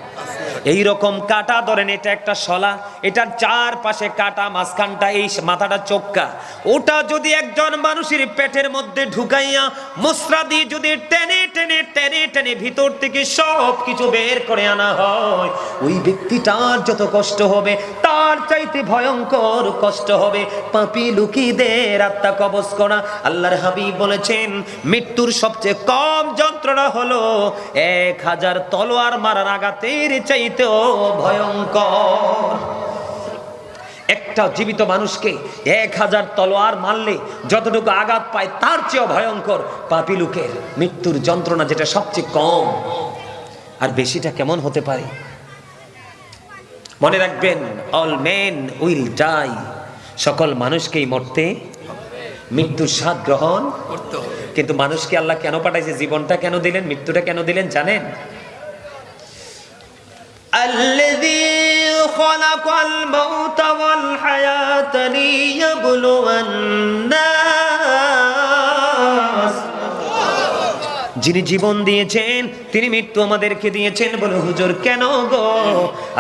এইরকম কাটা ধরেন, এটা একটা শলা, এটার চারপাশে কাটা, মাঝখানটা এই মাথাটা চোক্কা। ওটা যদি একজন মানুষের পেটের মধ্যে ঢুকাইয়া মুসরা দিয়ে যদি টেনে টেনে টেনে টেনে ভিতর থেকে সব কিছু বের করে আনা হয়, ওই ব্যক্তিটার যত কষ্ট হবে তার চাইতে ভয়ঙ্কর কষ্ট হবে পাপী লোকেদের আত্মা কবজ করা। আল্লাহর হাবিব বলেছেন মৃত্যুর সবচেয়ে কম যন্ত্রণা হলো 1000 তলোয়ার মারার আঘাতের চাইতেও ভয়ঙ্কর। একটা জীবিত মানুষকে 1000 তলোয়ার মারলে যতটুকু আঘাত পায় তার চেয়েও ভয়ঙ্কর পাপী লোকের মৃত্যুর যন্ত্রণা, যেটা সবচেয়ে কম। আর বেশিটা কেমন হতে পারে? মনে রাখবেন, অল মেন উইল ডাই, সকল মানুষকেই মরতে, মৃত্যুর স্বাদ গ্রহণ করতে হবে। কিন্তু মানুষকে আল্লাহ কেন পাঠাইছে, জীবনটা কেন দিলেন, মৃত্যুটা কেন দিলেন জানেন? الذي خلق الموت والحياة ليبلو الناس, যিনি জীবন দিয়েছেন তিনি মৃত্যু আমাদেরকে দিয়েছেন। বলে হুজুর কেন গো?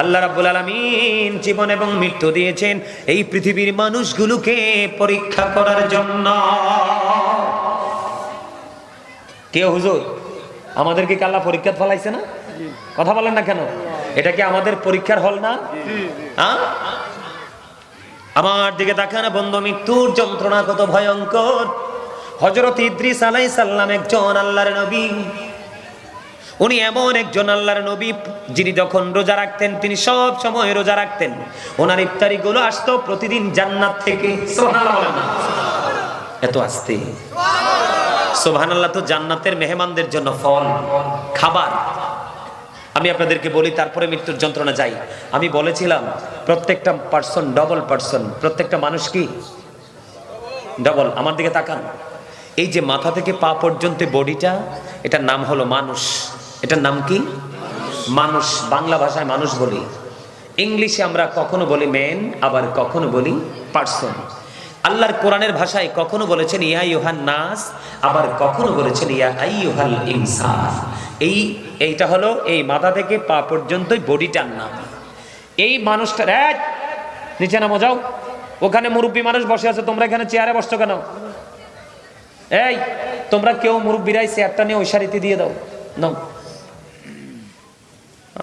আল্লাহ রাব্বুল আলামিন জীবন এবং মৃত্যু দিয়েছেন এই পৃথিবীর মানুষগুলোকে পরীক্ষা করার জন্য। কে হুজুর? আমাদেরকে কি আল্লাহ পরীক্ষা ফলাইছে না? কথা বলেন না কেন? এটা কি আমাদের পরীক্ষার হল না? আমার দিকে তাকান বন্ধু, মৃত্যুর যন্ত্রণা কত ভয়ঙ্কর। হযরত ইদ্রিস আলাইহিস সালাম একজন আল্লাহর নবী। উনি এমন একজন আল্লাহর নবী যিনি যখন রোজা রাখতেন তিনি সব সময় রোজা রাখতেন। ওনার ইফতারি গুলো আসতো প্রতিদিন জান্নাত থেকে। সুবহানাল্লাহ, এত আসতে সুবহানাল্লাহ। তো জান্নাতের মেহমানদের জন্য ফল, খাবার। আমি আপনাদেরকে বলি, তারপরে মৃত্যুর যন্ত্রণা যাই। আমি বলেছিলাম প্রত্যেকটা পার্সন ডবল পার্সন, প্রত্যেকটা মানুষ কি ডবল। আমার দিকে তাকান, এই যে মাথা থেকে পা পর্যন্ত বডিটা, এটার নাম হলো মানুষ। এটার নাম কি? মানুষ। বাংলা ভাষায় মানুষ বলি, ইংলিশে আমরা কখনো বলি ম্যান, আবার কখনো বলি পার্সন। আল্লাহর কোরআনের ভাষায় কখনো বলেছেন ইয়া আইয়ুহান নাস, আবার কখনো বলেছেন ইয়া আইয়ুহাল ইনসান। এইটা হলো এই মাথা থেকে পা পর্যন্তই বডিটার নাম। এই মানুষটা নিচে নামো, যাও। ওখানে মুরব্বী মানুষ বসে আছে, তোমরা এখানে চেয়ারে বসছো কেন? এই তোমরা কেউ মুরব্বীরাই চেয়ারটা নিয়ে ওই সারিতে দিয়ে দাও। নাও।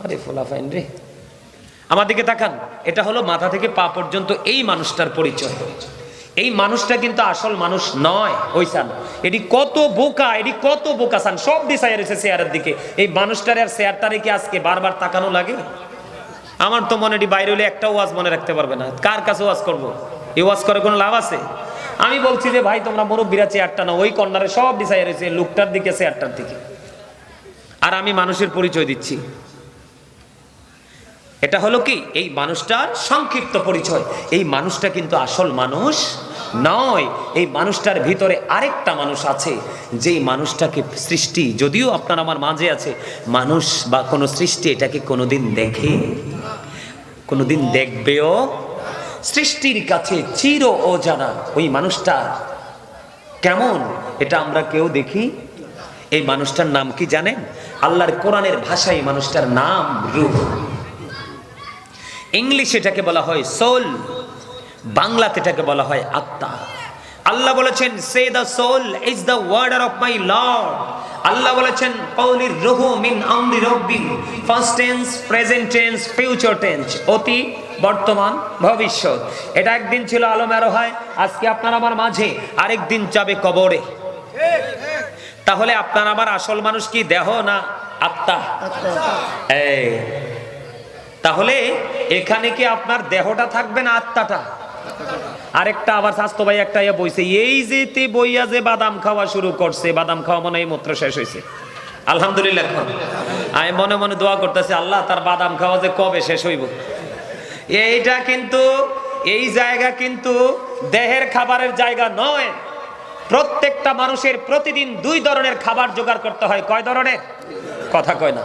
আরে ফোলা ফাইন রে, আমার দিকে তাকান। এটা হলো মাথা থেকে পা পর্যন্ত এই মানুষটার পরিচয়। এই মানুষটা কিন্তু আসল মানুষ নয়। ওইসান এটি কত বোকা, এটি কত বোকা সান, সব দিশায় রয়েছে চেয়ারের দিকে। এই মানুষটার আর চেয়ারটারে কি আজকে বারবার তাকানো লাগে? আমার তো মনে এটি বাইরে হলে একটা ওয়াজ মনে রাখতে পারবে না। কার কাছে ওয়াজ করবো? এই ওয়াজ করে কোনো লাভ আছে? আমি বলছি যে ভাই তোমরা মুরব্বীরা চেয়ারটা না, ওই কর্নারে সব দিশায় রয়েছে, লোকটার দিকে চেয়ারটার দিকে। আর আমি মানুষের পরিচয় দিচ্ছি। এটা হলো কি এই মানুষটার সংক্ষিপ্ত পরিচয়। এই মানুষটা কিন্তু আসল মানুষ নয়। এই মানুষটার ভিতরে আরেকটা মানুষ আছে, যেই মানুষটাকে সৃষ্টি, যদিও আপনার আমার মাঝে আছে, মানুষ বা কোনো সৃষ্টি এটাকে কোনোদিন দেখে, কোনোদিন দেখবেও, সৃষ্টির কাছে চির অজানা। ওই মানুষটা কেমন এটা আমরা কেউ দেখি। এই মানুষটার নাম কি জানেন? আল্লাহর কোরআনের ভাষায় মানুষটার নাম রূহ। ইংলিশে এটাকে বলা হয় সোল, বাংলাতে এটাকে বলা হয় আত্মা। আল্লাহ বলেছেন say the soul is the order of my lord. Allah বলেছেন কওলির রূহু মিন আমরি রাব্বি, first tense, present tense, future tense, অতীত, বর্তমান, ভবিষ্যৎ। এটা একদিন ছিল আলমে আরোহায়, আজকে আপনার আমার মাঝে, আরেকদিন যাবে কবরে। তাহলে আপনার আমার আসল মানুষ কি দেহ না আত্মা? তাহলে এখানে কি আপনার দেহটা থাকবে না আত্মাটা? আরেকটা আবার স্বাস্থ্য ভাই একটা বইছে, এই যেতে বইয়া যে বাদাম খাওয়া শুরু করছে, বাদাম খাওয়া মনে এই মাত্র শেষ হয়েছে। আলহামদুলিল্লাহ। আমি মনে মনে দোয়া করতেছি, আল্লাহ তার বাদাম খাওয়া যে কবে শেষ হইব। এইটা কিন্তু এই জায়গা কিন্তু দেহের খাবারের জায়গা নয়। প্রত্যেকটা মানুষের প্রতিদিন 2 ধরনের খাবার জোগাড় করতে হয়। কয় ধরনের? কথা কয় না।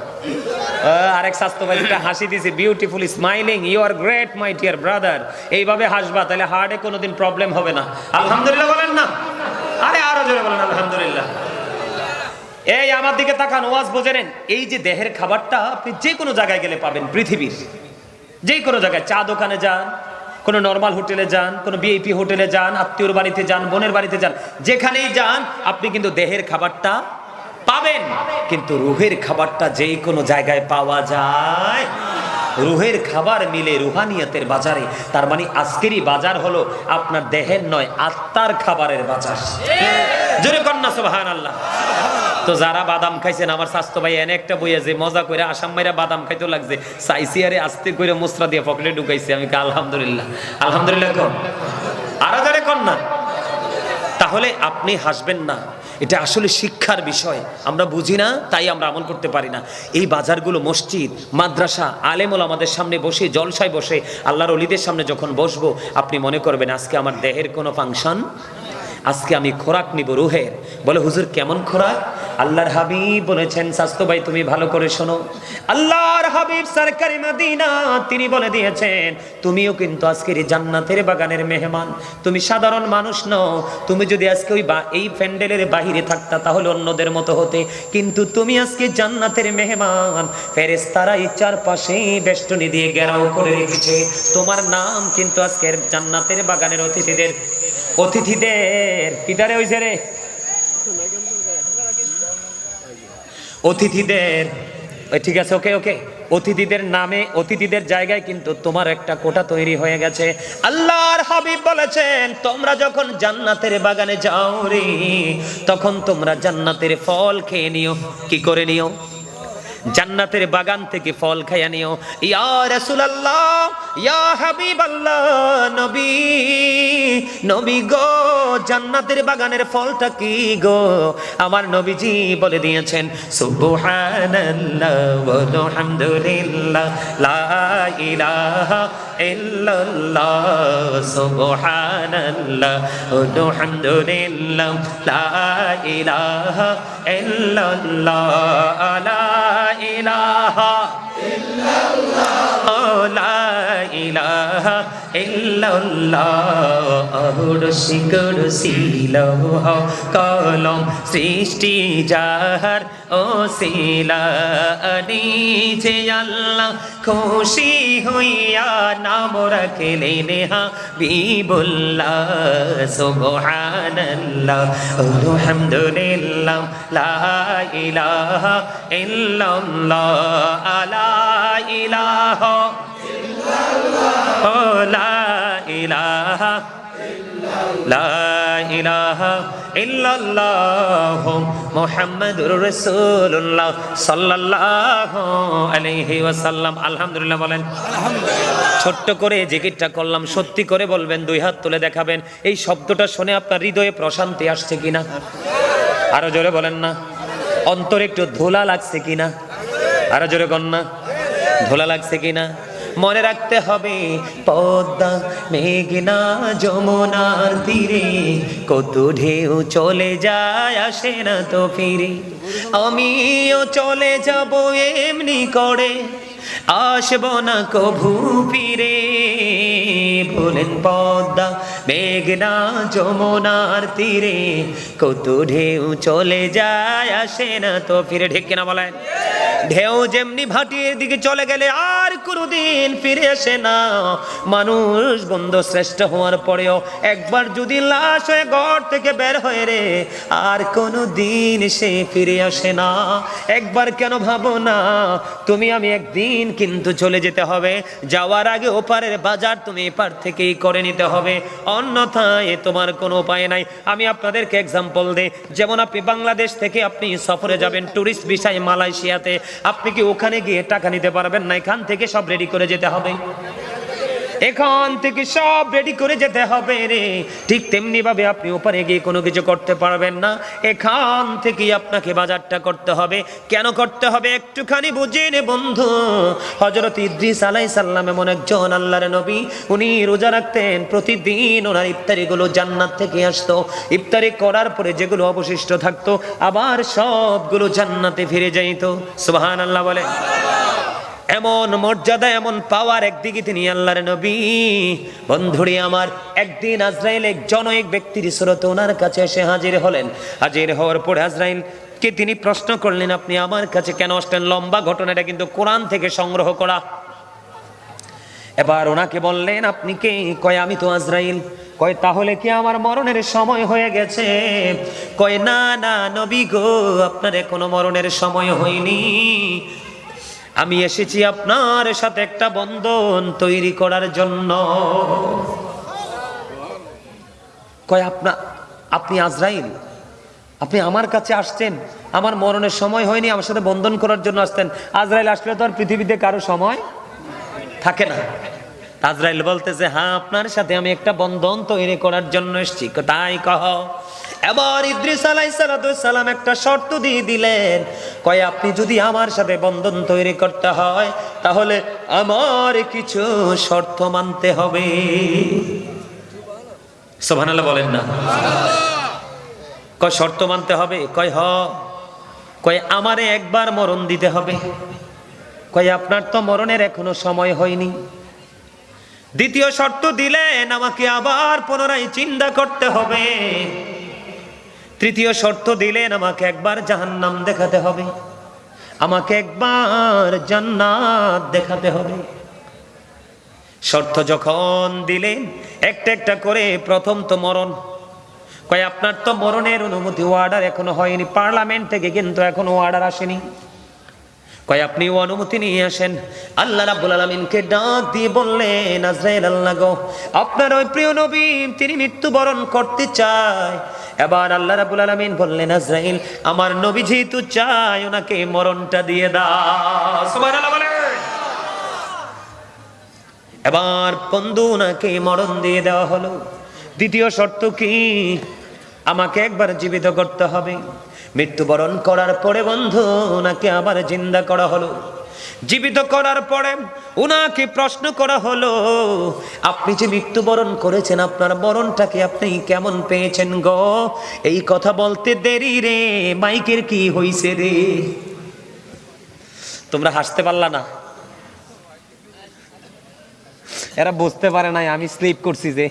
আরেক স্বাস্থ্য ভাই একটা হাসি দিছে, beautiful smiling, you are great my dear brother. এইভাবে হাসবা, তাহলে হার্টে কোনোদিন প্রবলেম হবে না। আলহামদুলিল্লাহ বলেন না? আরে আরো জোরে বলেন আলহামদুলিল্লাহ। এই আমার দিকে তাকান, ওয়াজ বুঝে নেন। এই যে দেহের খাবারটা আপনি যে কোনো জায়গায় গেলে পাবেন, পৃথিবীর যে কোনো জায়গায়। চা দোকানে যান, কোনো নর্মাল হোটেলে যান, কোনো ভিআইপি হোটেলে যান, আত্মীয়র বাড়িতে যান, বোনের বাড়িতে যান, যেখানেই যান আপনি কিন্তু দেহের খাবারটা পাবেন। পাবেন, কিন্তু রুহের খাবারটা যেই কোনো জায়গায় পাওয়া যায়। রুহের খাবার মিলে রুহানিয়াতের বাজারে। তার মানে আজকেরই বাজার হলো আপনার দেহের নয়, আত্মার খাবারের বাজার। জোরে কন্যা সুবহানাল্লাহ। তো যারা বাদাম খাইছেন, আমার স্বাস্থ্য ভাই এনে একটা বইয়া যে মজা করে আসাম মাইরা বাদাম খাইতে লাগছে, চাইছি আরে আস্তে করে মুসরা দিয়ে পকেটে ঢুকাইছি। আমি আলহামদুলিল্লাহ, আলহামদুলিল্লাহ কন, আরো জোরে কন্যা। তাহলে আপনি হাসবেন না, এটা আসলে শিক্ষার বিষয়। আমরা বুঝি না, তাই আমরা আমল করতে পারি না। এই বাজারগুলো মসজিদ, মাদ্রাসা, আলেম ওলামাদের সামনে বসে, জলসায় বসে, আল্লাহর ওলিদের সামনে যখন বসবো, আপনি মনে করবেন আজকে আমার দেহের কোনো ফাংশন, আজকে আমি খোরাক নিব রুহের। বলে হুজুর কেমন খোরাক? আল্লাহর হাবিব বলেছেন, স্বাস্থ্য ভাই তুমি ভালো করে শোনো, আল্লাহর হাবিব সরকারি মদিনা তিনি বলে দিয়েছেন, তুমিও কিন্তু আজকের জান্নাতের বাগানের মেহমান। তুমি সাধারণ মানুষ নও। তুমি যদি আজকে ওই এই প্যান্ডেলের বাহিরে থাকতা তাহলে অন্যদের মতো হতে, কিন্তু তুমি আজকে জান্নাতের মেহমান। ফেরেশতারা এই চারপাশে বেষ্টনী দিয়ে ঘেরাও করে রেখেছে। তোমার নাম কিন্তু আজকের জান্নাতের বাগানের অতিথিদের কিটারে হইছে রে, অতিথিদের, ঠিক আছে, ওকে ওকে, অতিথিদের নামে, অতিথিদের জায়গায় কিন্তু তোমার একটা কোটা তৈরি হয়ে গেছে। আল্লাহর হাবিব বলেছেন, তোমরা যখন জান্নাতের বাগানে যাও রে, তখন তোমরা জান্নাতের ফল খেয়ে নিও। কি করে নিও? জান্নাতের বাগান থেকে ফল খাইয়া নিও। ইয়া রাসূলুল্লাহ, ইয়া হাবিবাল্লাহ, নবী, নবী গো, জান্নাতের বাগানের ফলটা কি গো? আমার নবীজি বলে দিয়েছেন, সুবহানাল্লাহ ওয়া হামদুলিল্লাহ, লা ইলাহা ইল্লাল্লাহ, সুবহানাল্লাহ ওয়া হামদুলিল্লাহ, লা ইলাহা ইল্লাল্লাহ, লা ইলাহা ইল্লাল্লাহ, লা ইলাহা ইল্লাল্লাহ। আরশি কুরসি লৌহ কলম সৃষ্টি যাহার ওসিলা, যে আল্লাহ খুশি হইয়া নাম রাখলেন হাবিবুল্লাহ। সুবহানাল্লাহ আলহামদুলিল্লাহ, লা ইলাহা ইল্লাল্লাহ, লা ইলাহা ইল্লাল্লাহ, লা ইলাহা লা ইলাহা ইল্লাল্লাহ মুহাম্মাদুর রাসূলুল্লাহ সাল্লাল্লাহু আলাইহি ওয়াসাল্লাম। আলহামদুলিল্লাহ বলেন আলহামদুলিল্লাহ। ছোট্ট করে জিকিরটা করলাম, সত্যি করে বলবেন, দুই হাত তুলে দেখাবেন, এই শব্দটা শুনে আপনার হৃদয়ে প্রশান্তি আসছে কিনা? আরো জোরে বলেন না। অন্তরে একটু ধুলা লাগছে কিনা? আরো জোরে বলেন না, ধুলা লাগছে কিনা? মনে রাখতে হবে, পদ্মা মেঘনা যমুনার তীরে কত ঢেউ চলে যায়, আসে না তো ফিরে। আমিও চলে যাব এমনি করে, আসব না কভু ফিরে। বলেন পদ্মা মেঘনা যমুনার তীরে কত ঢেউ চলে যায়, আসে না তো ফিরে। ঠিক কিনা বলেন? ঢেউ যেমনি ভাটির দিকে চলে গেলে আর কোনোদিন ফিরে আসে না। মানুষ বন্ধু শ্রেষ্ঠ হওয়ার পরেও একবার যদি লাশ হয়ে ঘর থেকে বের হয়ে রে, আর কোনো দিন সে ফিরে আসে না। একবার কেন ভাবো না, তুমি আমি একদিন কিন্তু চলে যেতে হবে। যাওয়ার আগে ওপারের বাজার তুমি এপার থেকেই করে নিতে হবে, অন্যথায় তোমার কোনো উপায় নাই। আমি আপনাদেরকে এক্সাম্পল দেই, যেমন আপনি বাংলাদেশ থেকে আপনি সফরে যাবেন টুরিস্ট ভিসায় মালয়েশিয়াতে, আপনি কি ওখানে গিয়ে টাকা নিতে পারবেন না? এখান থেকে সব রেডি করে যেতে হবে, এখান থেকে সব রেডি করে যেতে হবে রে। ঠিক তেমনি ভাবে আপনি ওপারে গিয়ে কোনো কিছু করতে পারবেন না, এখান থেকে আপনাকে বাজারটা করতে হবে। কেন করতে হবে একটুখানি বুঝে নে বন্ধু। হযরত ইদ্রিস আলাইহিস সালাম এমন একজন আল্লাহর নবী, উনি রোজা রাখতেন, প্রতিদিন ওনার ইফতারিগুলো জান্নাত থেকে আসতো। ইফতারি করার পরে যেগুলো অবশিষ্ট থাকতো আবার সবগুলো জান্নাতে ফিরে যাইতো। সুবহানাল্লাহ বলে। এমন মর্যাদা, এমন পাওয়ার একদিকে তিনি আল্লাহর নবী। বন্ধুরে আমার, একদিন আজরাইল এক জনৈক ব্যক্তির সুরতে ওনার কাছে এসে হাজির হলেন। হাজির হওয়ার পরে আজরাইল কে তিনি প্রশ্ন করলেন, আপনি আমার কাছে কেন আসলেন? লম্বা ঘটনাটা কিন্তু কোরআন থেকে সংগ্রহ করা। এবার ওনাকে বললেন, আপনি কে? কয় আমি তো আজরাইল। কয় তাহলে কি আমার মরণের সময় হয়ে গেছে? কয় না না নবী গো, আপনার এখনো মরণের সময় হয়নি। আমি এসেছি আপনার সাথে একটা বন্ধন তৈরি করার জন্য। কয় আপনি আজরাইল, আপনি আমার কাছে আসছেন, আমার মরণের সময় হয়নি, আমার সাথে বন্ধন করার জন্য আসতেন। আজরাইল আসলে তো আর পৃথিবীতে কারো সময় থাকে না। আজরাইল বলতেছে, হ্যাঁ আপনার সাথে আমি একটা বন্ধন তৈরি করার জন্য এসেছি। তাই কহ। এবার ইদ্রিস আলাইহিস সালাম একটা শর্ত দিয়ে দিলেন, কয় আপনি যদি আমার সাথে বন্ধন তৈরি করতে হয় তাহলে আমার কিছু শর্ত মানতে হবে। সুবহানাল্লাহ বলেন না। কয় শর্ত মানতে হবে? কয় হ। কয় আমারে একবার মরণ দিতে হবে। কয় আপনার তো মরণের এখনো সময় হয়নি। দ্বিতীয় শর্ত দিলেন, আমাকে আবার পুনরায় চিন্তা করতে হবে। তৃতীয় শর্ত দিলেন, আমাকে একবার জাহান্নাম দেখাতে হবে, আমাকে একবার জান্নাত দেখাতে হবে। শর্ত যখন দিলেন একটা একটা করে, প্রথম তো মরণ। কয় আপনার তো মরণের অনুমতি অর্ডার এখনো হয়নি, পার্লামেন্ট থেকে কিন্তু এখনো অর্ডার আসেনি। কয় আপনি অনুমতি নিয়ে আসেন। আল্লাহ রাব্বুল আলামিনকে ডাক দিয়ে বললেন, আজরাইল আল্লাহ গো, আপনার ওই প্রিয় নবী তিনি মৃত্যুবরণ করতে চায়। এবার আল্লাহ রাব্বুল আলামিন বললেন, আজরাইল আমার নবী যেহেতু চায় ওনাকে মরণটা দিয়ে দাও। সুবহানাল্লাহ বলেন। এবার বন্ধু ওনাকে মরণ দিয়ে দেওয়া হলো। দ্বিতীয় শর্ত কি? আমাকে একবার জীবিত করতে হবে। মৃত্যুবরণ করার পরে বন্ধু ওনাকে আবার জিন্দা করা হলো। জীবিত করার পরে ওনাকে প্রশ্ন করা হলো, আপনি যে মৃত্যুবরণ করেছেন আপনার মরণটাকে আপনি কেমন পেয়েছেন গো? এই কথা বলতে দেরি রে, মাইকের কি হইছে রে? তোমরা হাসতে পারলা না? এরা বুঝতে পারে নাই আমি স্লিপ করছি যে।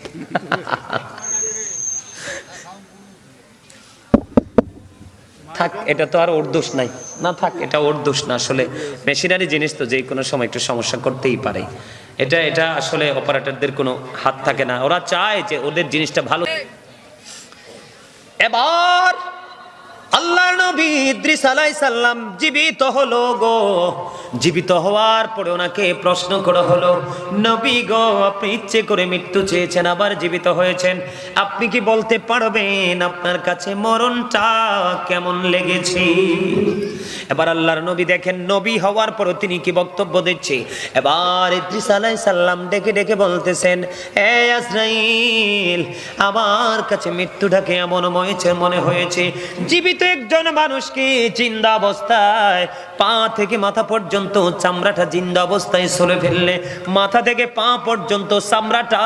থাক, এটা তো আর ওর দোষ নাই। না থাক, এটা ওর দোষ না। আসলে মেশিনারি জিনিস তো যে কোনো সময় একটু সমস্যা করতেই পারে। এটা আসলে অপারেটরদের কোনো হাত থাকে না, ওরা চায় যে ওদের জিনিসটা ভালো। এবার আল্লাহর নবী ইদ্রিস আলাইহিস সালাম জীবিত হলো গো। জীবিত হওয়ার পরে ওনাকে প্রশ্ন করা হলো, নবী গো আপনি ইচ্ছে করে মৃত্যু চেয়েছেন, আবার জীবিত হয়েছেন, আপনি কি বলতে পারবেন আপনার কাছে মরণটা কেমন লেগেছে? এবার আল্লাহর নবী দেখেন নবী হওয়ার পরে তিনি কি বক্তব্য দিচ্ছে। এবার ইদ্রিস আলাইহিস সালাম ডেকে ডেকে বলতেছেন, এ আজরাইল আমার কাছে মৃত্যুটাকে এমন মনে হয়েছে জীবিত একজন মানুষকে জিন্দা অবস্থায় পা থেকে মাথা পর্যন্ত চামড়াটা জিন্দা অবস্থায় ছুলে ফেললে, মাথা থেকে পা পর্যন্ত চামড়াটা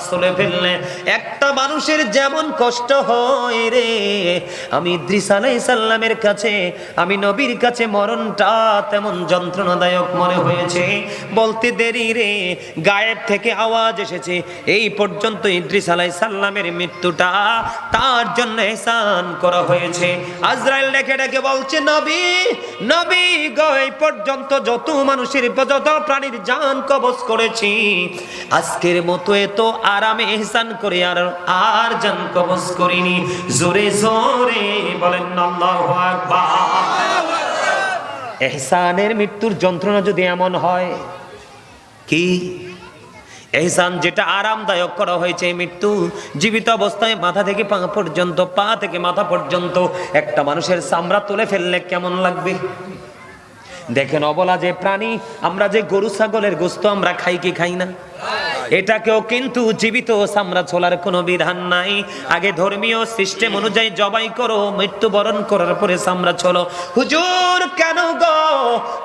ছুলে ফেললে একটা মানুষের যেমন কষ্ট হয় রে, আমি ইদ্রিস আলাইহিস সালামের কাছে, আমি নবীর কাছে মরণটা তেমন যন্ত্রণাদায়ক মনে হয়েছে। বলতে দেরি রে, গায়েব থেকে আওয়াজ এসেছে এই পর্যন্ত ইদ্রিস আলাইহিস সালামের মৃত্যুটা তার জন্য ihsan করা হয়েছে। আজরাইল ডেকে ডেকে বলছে, নবী নবী গো এই পর্যন্ত যত মানুষের যত প্রাণীর জান কবজ করেছি, আজকের মতো এত আরামে ihsan করে আর জান কবজ করিনি। জোরে জোরে বলেন আল্লাহু আকবার। ihsaনের মৃত্যুর যন্ত্রণা যদি এমন হয়, কি ihsan যেটা আরামদায়ক করা হয়েছে, মৃত্যু জীবিত অবস্থায় মাথা থেকে পা পর্যন্ত, পা থেকে মাথা পর্যন্ত একটা মানুষের চামড়া তুলে ফেললে কেমন লাগবে? দেখেন অবলা যে প্রাণী, আমরা যে গরু ছাগলের গোশত আমরা খাই কি খাই না, এটাকেও কিন্তু জীবিত চামড়া ছোলার কোনো বিধান নাই। আগে ধর্মীয় সিস্টেম অনুযায়ী জবাই করো, মৃত্যুবরণ করার পরে চামড়া ছোলো। হুজুর কেন গো?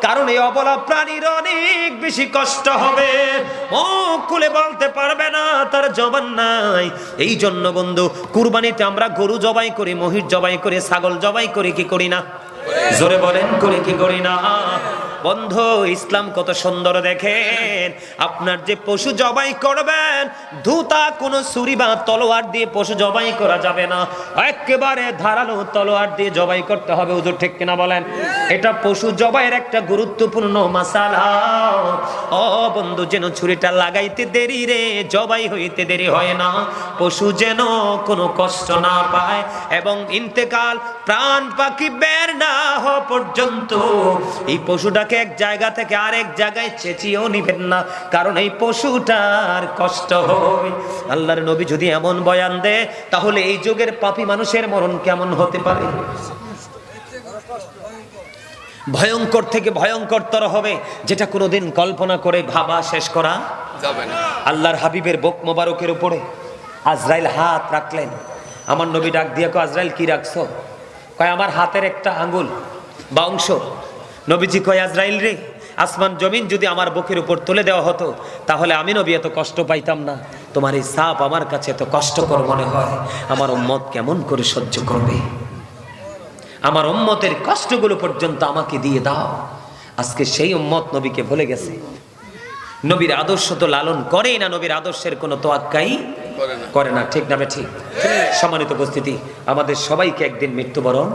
কারণ এই অবলা প্রাণীর অনেক বেশি কষ্ট হবে, মুখ খুলে বলতে পারবে না, তার জবান নাই। এই জন্য বন্ধু কুরবানিতে আমরা গরু জবাই করি, মহিষ জবাই করি, ছাগল জবাই করি কি করি না? জোরে বলেন করি কি করি না? বন্ধু ইসলাম কত সুন্দর দেখেন, আপনার যে পশু জবাই করবেন ধুতা কোনো ছুরি বা তলোয়ার দিয়ে পশু জবাই করা যাবে না, একেবারে ধারালো তলোয়ার দিয়ে জবাই করতে হবে। হুজুর ঠিক কিনা বলেন? এটা পশু জবাইয়ের একটা গুরুত্বপূর্ণ মাসালা। ও বন্ধু, যেন ছুরিটা লাগাইতে দেরি রে, জবাই হইতে দেরি হয় না, পশু যেন কোনো কষ্ট না পায়, এবং ইন্তেকাল প্রাণ পাখি বের না হওয়া পর্যন্ত এই পশুটাকে এক জায়গা থেকে আরেক জায়গায় চেঁচিয়েও নিবেন না, কারণ এই পশুটার কষ্ট হয়। আল্লাহর নবী যদি এমন বয়ান দেয়, তাহলে এই যুগের পাপী মানুষের মরণ কেমন হতে পারে? ভয়ঙ্কর থেকে ভয়ঙ্করতর হবে, যেটা কোনোদিন কল্পনা করে ভাবা শেষ করা যাবে না। আল্লাহর হাবিবের বুক মোবারকের উপরে আজরাইল হাত রাখলেন। আমার নবী ডাক দিয়ে কয়, আজরাইল কি রাখছো? কয়, আমার হাতের একটা আঙ্গুল বা অংশ। নবীজি কয়, আজরাইল রে, আসমান জমিন যদি আমার বুকের উপর তুলে দেওয়া হতো, তাহলে আমি নবী এত কষ্ট পাইতাম না। তোমার এই সাপ আমার কাছে এত কষ্টকর মনে হয়, আমার উম্মত কেমন করে সহ্য করবে? আমার উম্মতের কষ্টগুলো পর্যন্ত আমাকে দিয়ে দাও। আজকে সেই উম্মত নবীকে ভুলে গেছে। নবীর আদর্শ তো লালন করেই না, নবীর আদর্শের কোনো তোয়াক্কাই করে না। ঠিক না? ঠিক। সম্মানিত উপস্থিতি, আমাদের সবাইকে একদিন মৃত্যুবরণ